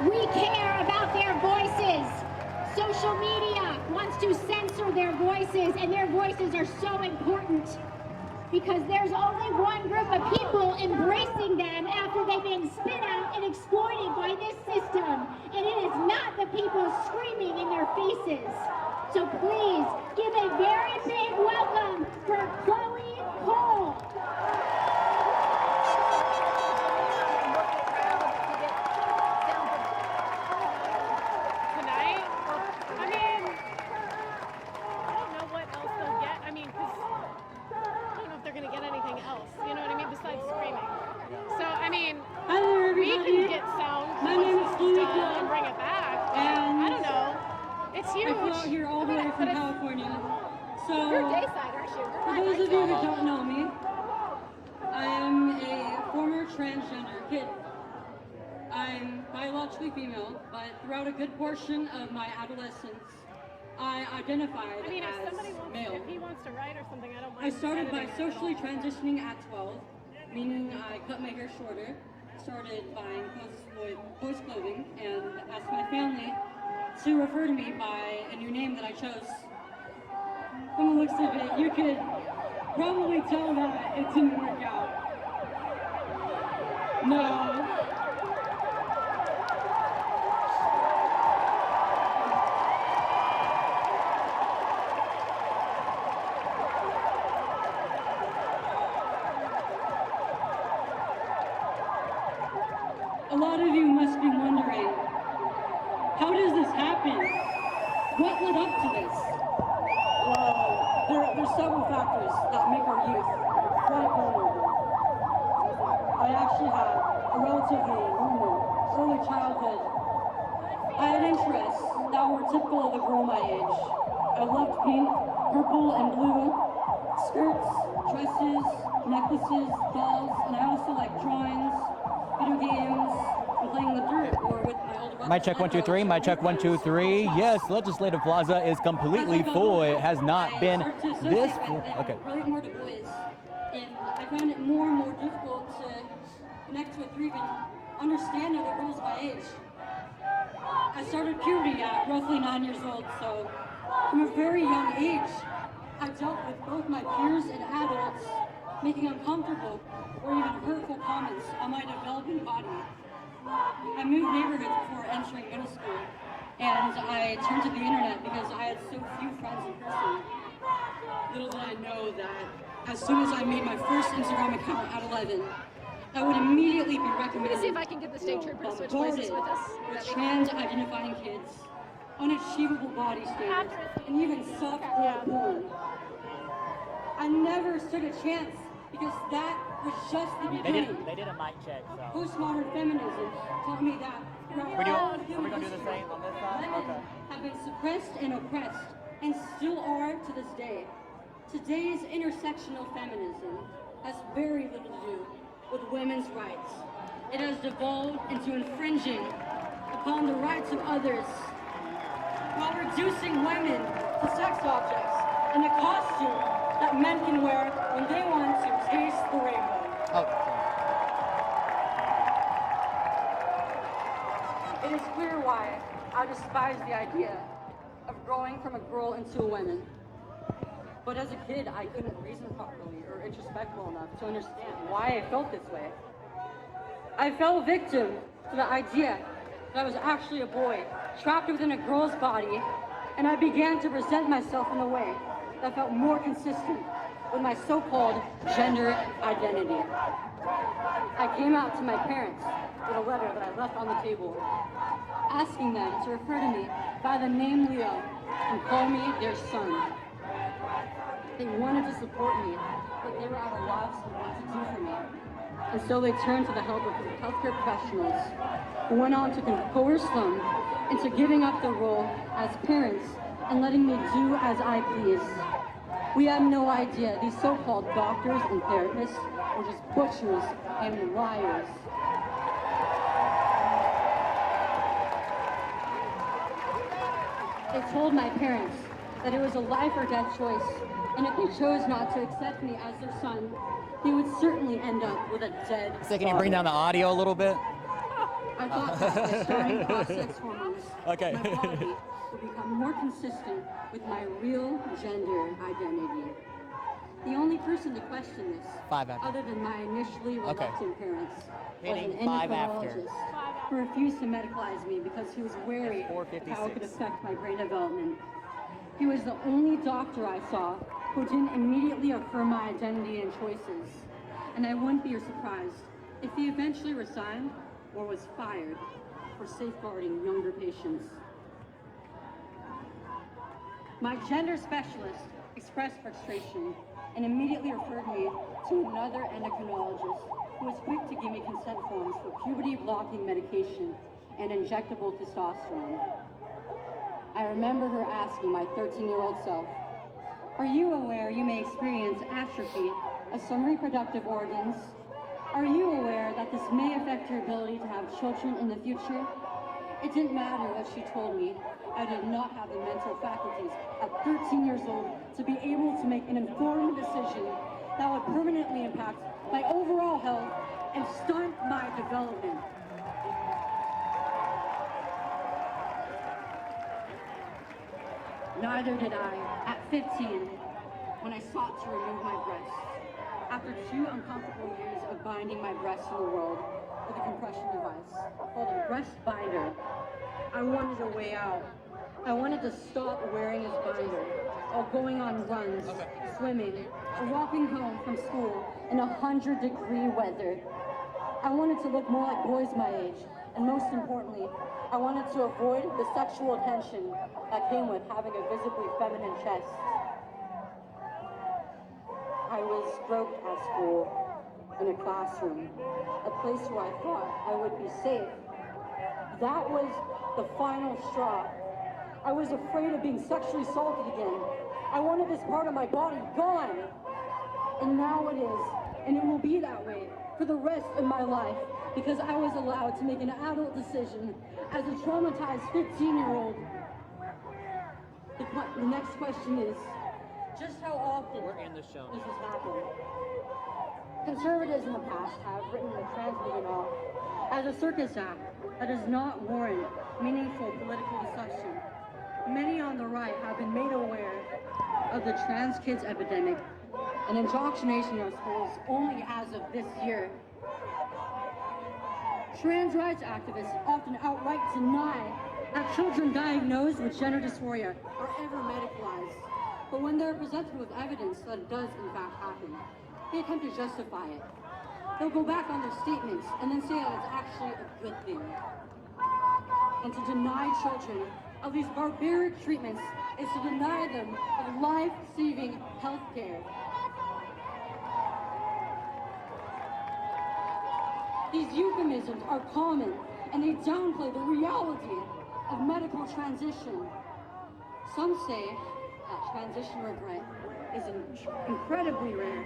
We care about their voices. Social media wants to censor their voices, and their voices are so important because there's only one group of people embracing them after they've been spit out and exploited by this system, and it is not the people screaming in their faces. So please give a very big welcome for Chloe Cole. I flew out here all the way from California. So, you're dayside, aren't you? For those of you who don't know me, I am a former transgender kid. I'm biologically female, but throughout a good portion of my adolescence, I identified as male. If he wants to write or something, I don't mind. I started by socially transitioning at 12, meaning I cut my hair shorter, started buying boys' clothing, and asked my family to refer to me by a new name that I chose. From the looks of it, you could probably tell that it didn't work out. No. A lot of you must be wondering, How does this happen? What led up to this? Well, there's several factors that make our youth quite vulnerable. I actually had a relatively normal early childhood. I had interests that were typical of a girl my age. I loved pink, purple, and blue, skirts, dresses, necklaces, dolls, and I also liked drawings, video games, and playing in the dirt or with my older brother. Mic check 1 2 3. Mic check 1 2 3. Yes, Legislative Plaza is completely full. It has not been this full. Okay. Relate more to boys, and I found it more and more difficult to connect with or even understand other girls my age. I started puberty at roughly 9 years old, so from a very young age, I dealt with both my peers and adults making uncomfortable or even hurtful comments on my developing body. I moved neighborhoods before entering middle school, and I turned to the internet because I had so few friends in person. Little did I know that as soon as I made my first Instagram account at 11, I would immediately be recommended. Let me see if I can get the state trooper to switch places with us. With trans-identifying kids, unachievable body standards, and even soft-core porn. I never stood a chance because that was just the beginning. They did a mic check, so. Postmodern feminism taught me that Are we going to do the same on this side? women Okay. have been suppressed and oppressed, and still are to this day. Today's intersectional feminism has very little to do with women's rights. It has devolved into infringing upon the rights of others while reducing women to sex objects in a costume that men can wear when they want to taste the rainbow. It is clear why I despise the idea of growing from a girl into a woman. But as a kid, I couldn't reason properly or introspect well enough to understand why I felt this way. I fell victim to the idea that I was actually a boy trapped within a girl's body, and I began to present myself in a way that felt more consistent with my so-called gender identity. I came out to my parents with a letter that I left on the table, asking them to refer to me by the name Leo and call me their son. They wanted to support me, but they were out of loss of what to do for me. And so they turned to the help of healthcare professionals, who went on to coerce them into giving up their role as parents and letting me do as I please. We had no idea these so-called doctors and therapists were just butchers and liars. They told my parents that it was a life or death choice, and if they chose not to accept me as their son, they would certainly end up with a dead So can you bring down the audio a little bit? I thought that by starting cross-sex hormones, Okay. my body would become more consistent with my real gender identity. The only person to question this, 5 after. other than my initially reluctant parents, was an Meaning 5 after. endocrinologist who refused to medicalize me because he was wary of how it could affect my brain development. He was the only doctor I saw who didn't immediately affirm my identity and choices. And I wouldn't be surprised if he eventually resigned or was fired for safeguarding younger patients. My gender specialist expressed frustration and immediately referred me to another endocrinologist who was quick to give me consent forms for puberty-blocking medication and injectable testosterone. I remember her asking my 13-year-old self, "Are you aware you may experience atrophy of some reproductive organs? Are you aware that this may affect your ability to have children in the future?" It didn't matter what she told me. I did not have the mental faculties at 13 years old to be able to make an informed decision that would permanently impact my overall health and stunt my development. Neither did I at 15 when I sought to remove my breasts. After 2 uncomfortable years of binding my breasts to the world with a compression device called a breast binder, I wanted a way out. I wanted to stop wearing this binder while going on runs, swimming, or walking home from school in 100-degree weather. I wanted to look more like boys my age, and most importantly, I wanted to avoid the sexual tension that came with having a visibly feminine chest. I was groped at school, in a classroom, a place where I thought I would be safe. That was the final straw. I was afraid of being sexually assaulted again. I wanted this part of my body gone. And now it is, and it will be that way for the rest of my life, because I was allowed to make an adult decision as a traumatized 15-year-old. The next question is, just how often this has happened? Conservatives in the past have written the trans movement off as a circus act that does not warrant meaningful political discussion. Many on the right have been made aware of the trans kids epidemic and indoctrination in our schools only as of this year. Trans rights activists often outright deny that children diagnosed with gender dysphoria are ever medicalized. But when they're presented with evidence that it does in fact happen, they attempt to justify it. They'll go back on their statements and then say that it's actually a good thing. And to deny children of these barbaric treatments is to deny them of life-saving health care. These euphemisms are common, and they downplay the reality of medical transition. Some say that transition regret is incredibly rare,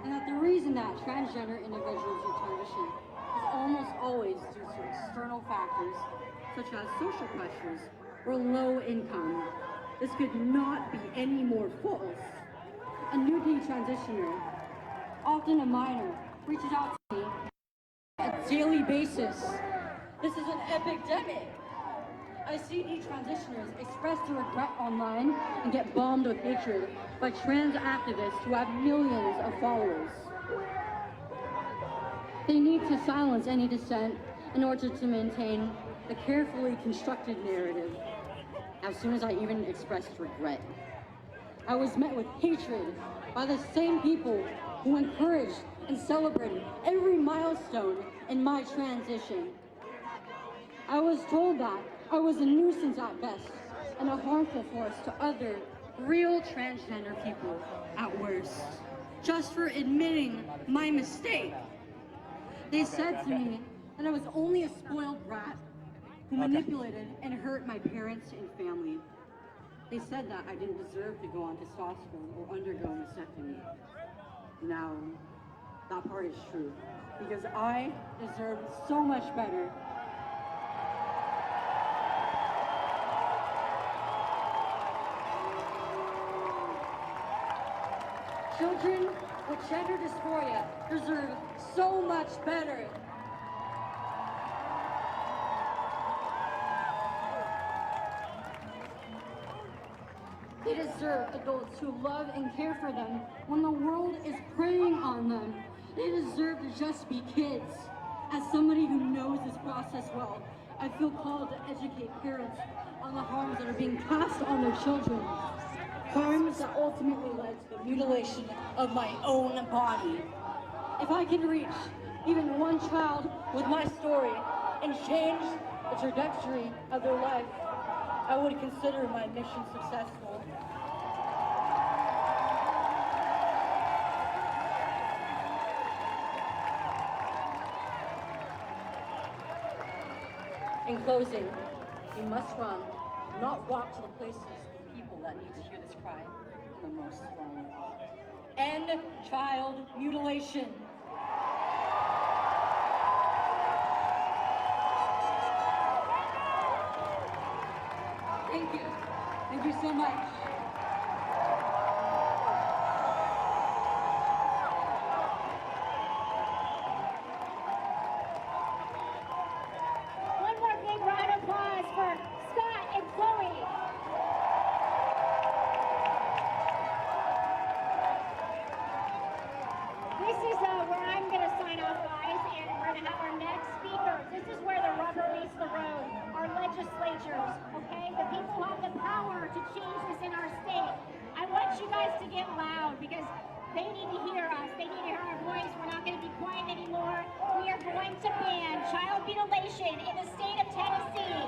and that the reason that transgender individuals do transition is almost always due to external factors, such as social pressures or low income. This could not be any more false. A new detransitioner, often a minor, reaches out to me on a daily basis. This is an epidemic. I see detransitioners express their regret online and get bombed with hatred by trans activists who have millions of followers. They need to silence any dissent in order to maintain the carefully constructed narrative. As soon as I even expressed regret, I was met with hatred by the same people who encouraged and celebrated every milestone in my transition. I was told that I was a nuisance at best and a harmful force to other real transgender people at worst, just for admitting my mistake. They said to me that I was only a spoiled brat who manipulated and hurt my parents and family. They said that I didn't deserve to go on testosterone or undergo mastectomy. Now, that part is true, because I deserve so much better. Children with gender dysphoria deserve so much better. They deserve adults who love and care for them when the world is preying on them. They deserve to just be kids. As somebody who knows this process well, I feel called to educate parents on the harms that are being passed on their children. Harms that ultimately led to the mutilation of my own body. If I can reach even one child with my story and change the trajectory of their life, I would consider my mission successful. In closing, we must run, not walk to the places of people that need to hear this cry the most strongly. End child mutilation. Thank you. Thank you so much. One more big round of applause for Scott and Chloe. This is where I'm going to sign off, guys, and we're going to have our next speakers. This is where the rubber meets the road. Our legislatures, okay? The people who have the power to change this in our state. I want you guys to get loud because They need to hear us. They need to hear our voice. We're not going to be quiet anymore. We are going to ban child mutilation in the state of Tennessee.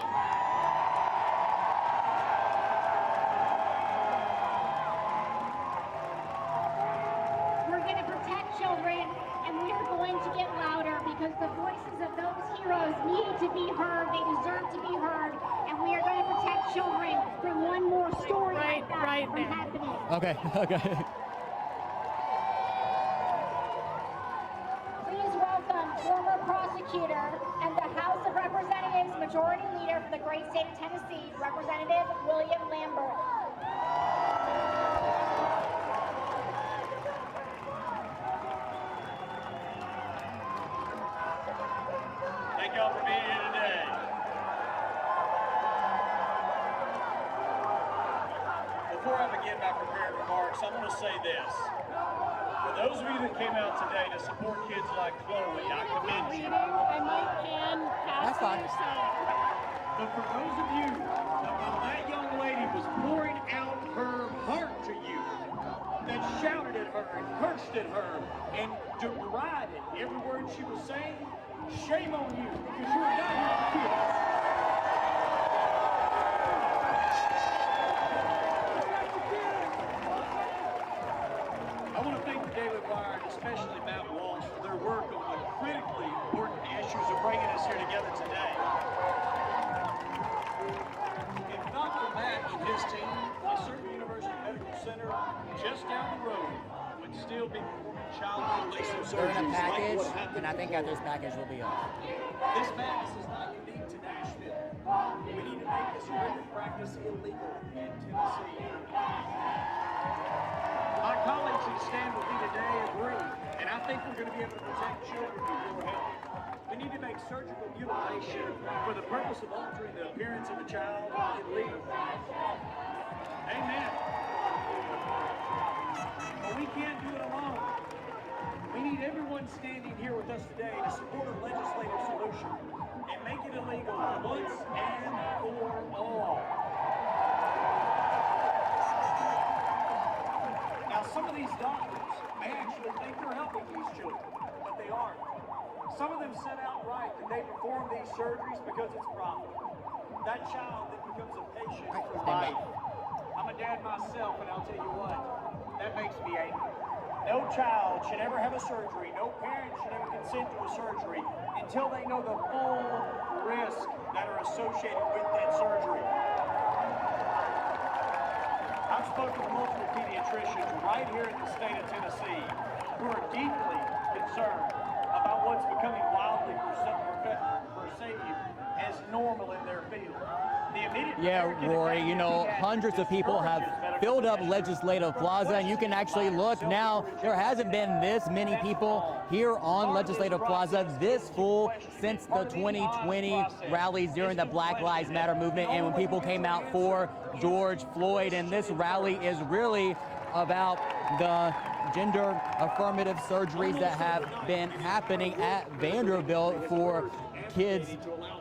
We're going to protect children, and we are going to get louder because the voices of those heroes need to be heard. They deserve to be heard, and we are going to protect children from one more story like that from happening. Okay. Please welcome former prosecutor and the House of Representatives Majority Leader for the great state of Tennessee, Representative William Lambert. Thank y'all for being here today. Before I begin my prepared remarks, I want to say this. For those of you that came out today to support kids like Chloe, I commend you. That's fine. But for those of you that when that young lady was pouring out her heart to you, that shouted at her and cursed at her and derided every word she was saying, shame on you, because you're not here for kids. I want to thank the Daily Wire, and especially Matt Walsh, for their work on the critically important issues of bringing us here together today. If not for Matt and his team, the Certain University Medical Center just down the road would still be performing child mutilation They're in a surgeries package, like what happened. and I think after this package will be up. This madness is not unique to Nashville. We need to make this horrific practice illegal in Tennessee. My colleagues who stand with me today agree, and I think we're going to be able to protect children with your help. We need to make surgical mutilation for the purpose of altering the appearance of a child illegal. Amen. But we can't do it alone. We need everyone standing here with us today to support a legislative solution and make it illegal once and for all. Now, some of these doctors may actually think they're helping these children, but they aren't. Some of them said outright that they perform these surgeries because it's profitable. That child then becomes a patient for life. I'm a dad myself, and I'll tell you what, that makes me angry. No child should ever have a surgery. No parent should ever consent to a surgery until they know the full risks that are associated with that surgery. I've spoken to multiple pediatricians right here in the state of Tennessee who are deeply concerned about what's becoming wildly perceived as normal in their field. Yeah, Rory, you know, hundreds of people have filled up Legislative Plaza, and you can actually look now, there hasn't been this many people here on Legislative Plaza this full since the 2020 rallies during the Black Lives Matter movement, and when people came out for George Floyd. And this rally is really about the gender affirmative surgeries that have been happening at Vanderbilt for kids,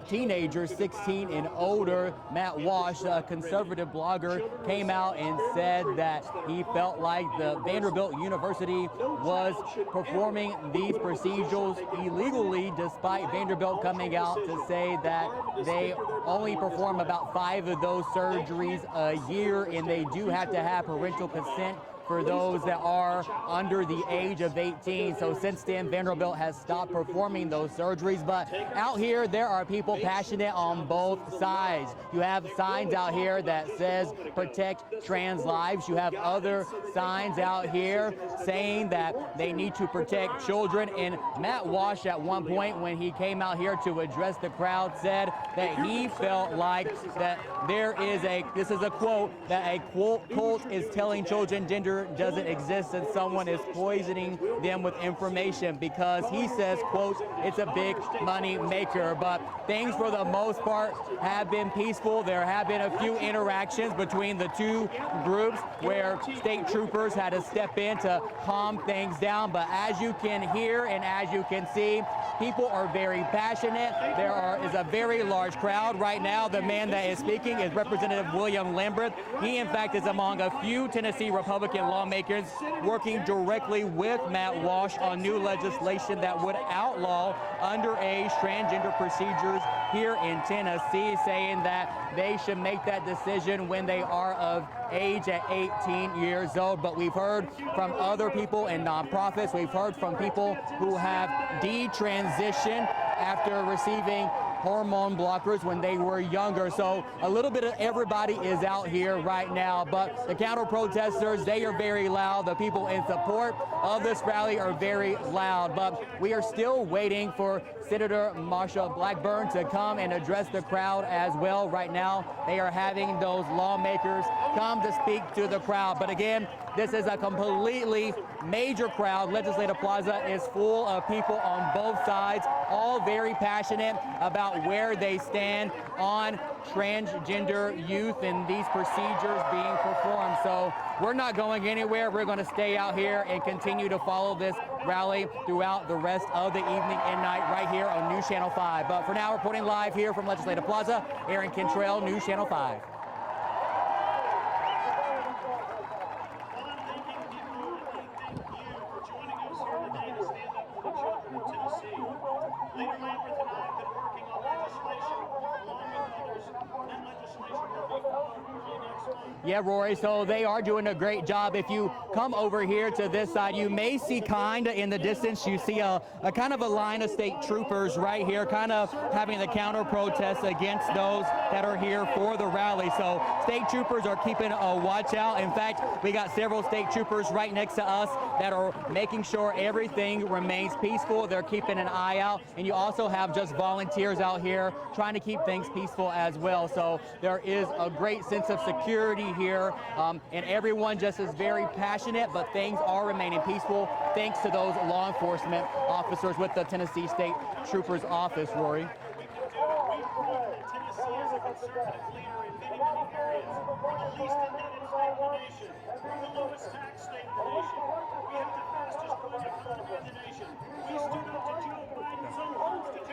teenagers 16 and older. Matt Walsh, a conservative blogger, came out and said that he felt like the Vanderbilt University was performing these procedures illegally, despite Vanderbilt coming out to say that they only perform about 5 of those surgeries a year, and they do have to have parental consent for those that are under the age of 18. So since then, Vanderbilt has stopped performing those surgeries. But out here, there are people passionate on both sides. You have signs out here that says protect trans lives. You have other signs out here saying that they need to protect children. And Matt Walsh, at one point when he came out here to address the crowd, said that he felt like that there is this is a quote, that a quote cult is telling children gender doesn't exist and someone is poisoning them with information, because he says, quote, it's a big money maker. But things for the most part have been peaceful. There have been a few interactions between the two groups where state troopers had to step in to calm things down. But as you can hear and as you can see, people are very passionate. There is a very large crowd right now. The man that is speaking is Representative William Lambert. He, in fact, is among a few Tennessee Republican lawmakers working directly with Matt Walsh on new legislation that would outlaw underage transgender procedures here in Tennessee, saying that they should make that decision when they are of age at 18 years old. But we've heard from other people and nonprofits, we've heard from people who have detransitioned after receiving hormone blockers when they were younger. So a little bit of everybody is out here right now, but the counter protesters, they are very loud. The people in support of this rally are very loud, but we are still waiting for Senator Marsha Blackburn to come and address the crowd as well. Right now, they are having those lawmakers come to speak to the crowd. But again, this is a completely major crowd. Legislative Plaza is full of people on both sides, all very passionate about where they stand on transgender youth and these procedures being performed. So we're not going anywhere. We're going to stay out here and continue to follow this rally throughout the rest of the evening and night right here on News Channel 5. But for now, reporting live here from Legislative Plaza, Aaron Cantrell, News Channel 5. Yeah, Rory, so they are doing a great job. If you come over here to this side, you may see kind of in the distance, you see a kind of a line of state troopers right here, kind of having the counter protest against those that are here for the rally. So state troopers are keeping a watch out. In fact, we got several state troopers right next to us that are making sure everything remains peaceful. They're keeping an eye out. And you also have just volunteers out here trying to keep things peaceful as well. So there is a great sense of security here, and everyone just is very passionate, but things are remaining peaceful thanks to those law enforcement officers with the Tennessee State Troopers Office, Rory.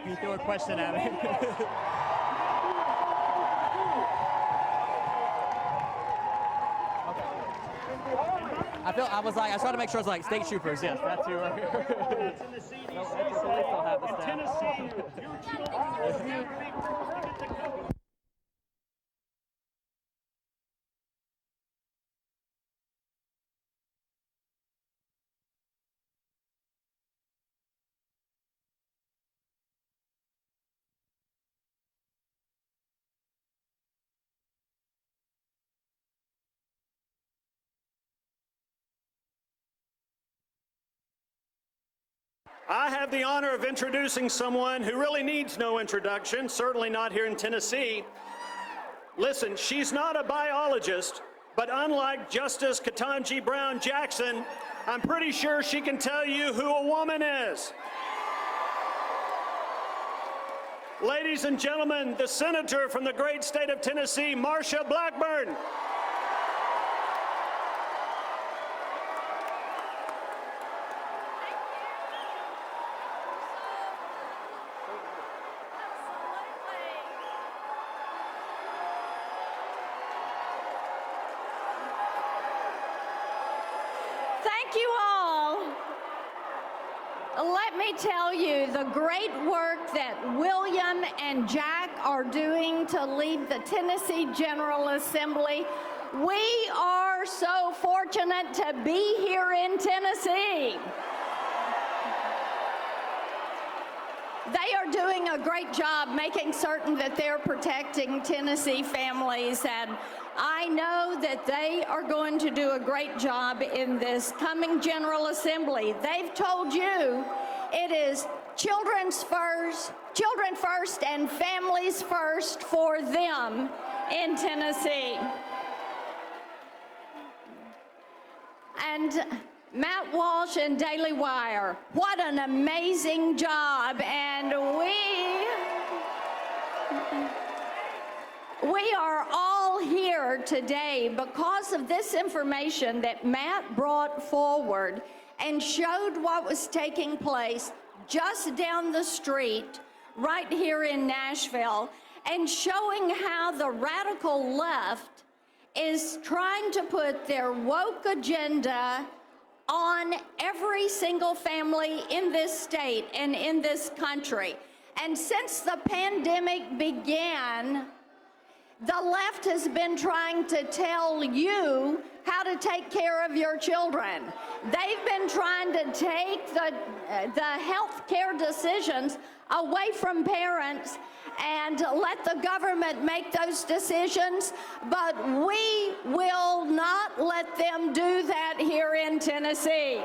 He threw a question at me. I was like, I tried to make sure I was like, state troopers, yes, that's who are here. I have the honor of introducing someone who really needs no introduction, certainly not here in Tennessee. Listen, she's not a biologist, but unlike Justice Ketanji Brown Jackson, I'm pretty sure she can tell you who a woman is. Ladies and gentlemen, the senator from the great state of Tennessee, Marsha Blackburn. Thank you all. Let me tell you the great work that William and Jack are doing to lead the Tennessee General Assembly. We are so fortunate to be here in Tennessee. They are doing a great job making certain that they're protecting Tennessee families, and I know that they are going to do a great job in this coming General Assembly. They've told you it is children first and families first for them in Tennessee. And Matt Walsh and Daily Wire, what an amazing job, and we are all here today because of this information that Matt brought forward and showed what was taking place just down the street right here in Nashville, and showing how the radical left is trying to put their woke agenda on every single family in this state and in this country. And since the pandemic began, the left has been trying to tell you how to take care of your children. They've been trying to take the health care decisions away from parents and let the government make those decisions, but we will not let them do that here in Tennessee.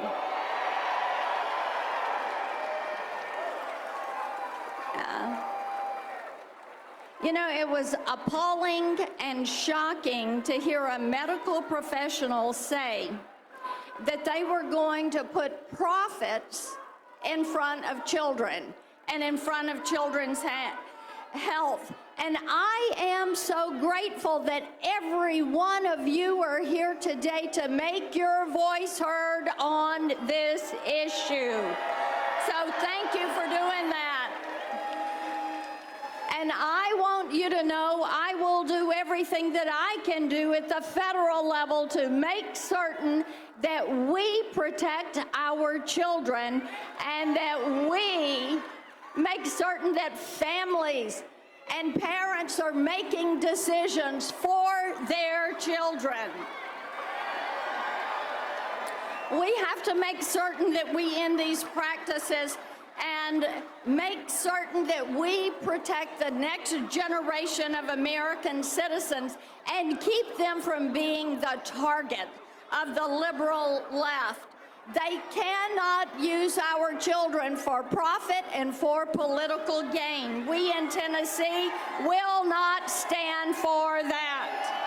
You know, it was appalling and shocking to hear a medical professional say that they were going to put profits in front of children and in front of children's health. And I am so grateful that every one of you are here today to make your voice heard on this issue. So thank you for doing that. And I want you to know I will do everything that I can do at the federal level to make certain that we protect our children and that we make certain that families and parents are making decisions for their children. We have to make certain that we end these practices and make certain that we protect the next generation of American citizens and keep them from being the target of the liberal left. They cannot use our children for profit and for political gain. We in Tennessee will not stand for that.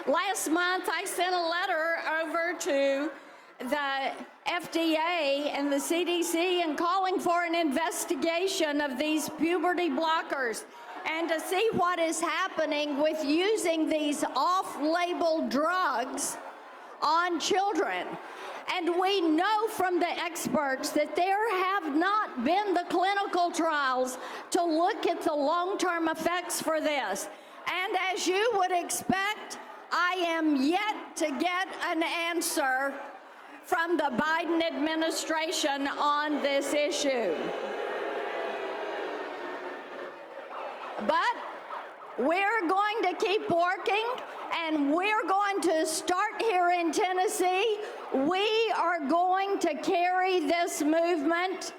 Last month, I sent a letter over to the FDA and the CDC and calling for an investigation of these puberty blockers and to see what is happening with using these off-label drugs on children. And we know from the experts that there have not been the clinical trials to look at the long-term effects for this. And as you would expect, I am yet to get an answer from the Biden administration on this issue. But we're going to keep working, and we're going to start here in Tennessee. We are going to carry this movement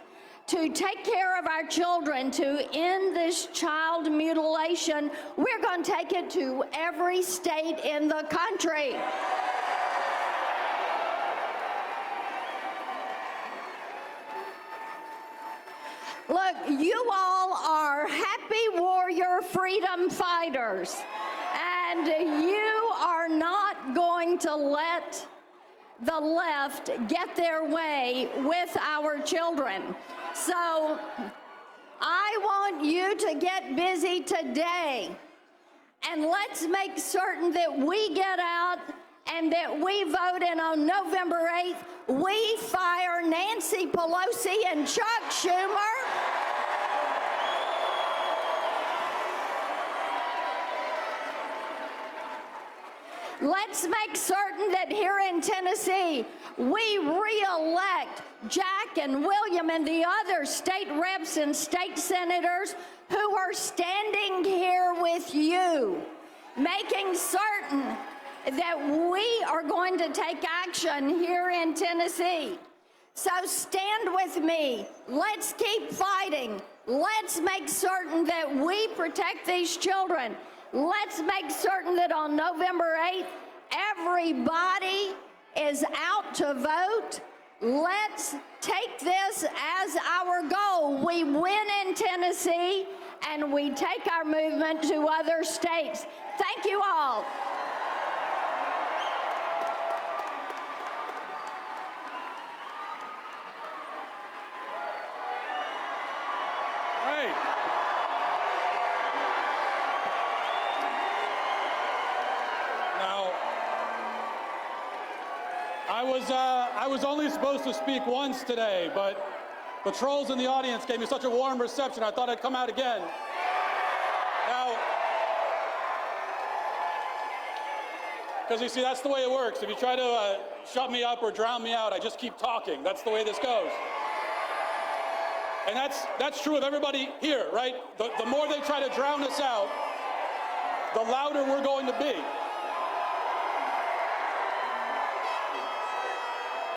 to take care of our children, to end this child mutilation. We're going to take it to every state in the country. Look, you all are happy warrior freedom fighters, and you are not going to let the left get their way with our children. So I want you to get busy today, and let's make certain that we get out and that we vote, and on November 8th, we fire Nancy Pelosi and Chuck Schumer. Let's make certain that here in Tennessee, we re-elect Jack and William and the other state reps and state senators who are standing here with you, making certain that we are going to take action here in Tennessee. So stand with me. Let's keep fighting. Let's make certain that we protect these children. Let's make certain that on November 8th, everybody is out to vote. Let's take this as our goal. We win in Tennessee, and we take our movement to other states. Thank you all. I was only supposed to speak once today, but the trolls in the audience gave me such a warm reception, I thought I'd come out again. Now, because you see, that's the way it works. If you try to shut me up or drown me out, I just keep talking. That's the way this goes. And that's true of everybody here, right? The more they try to drown us out, the louder we're going to be.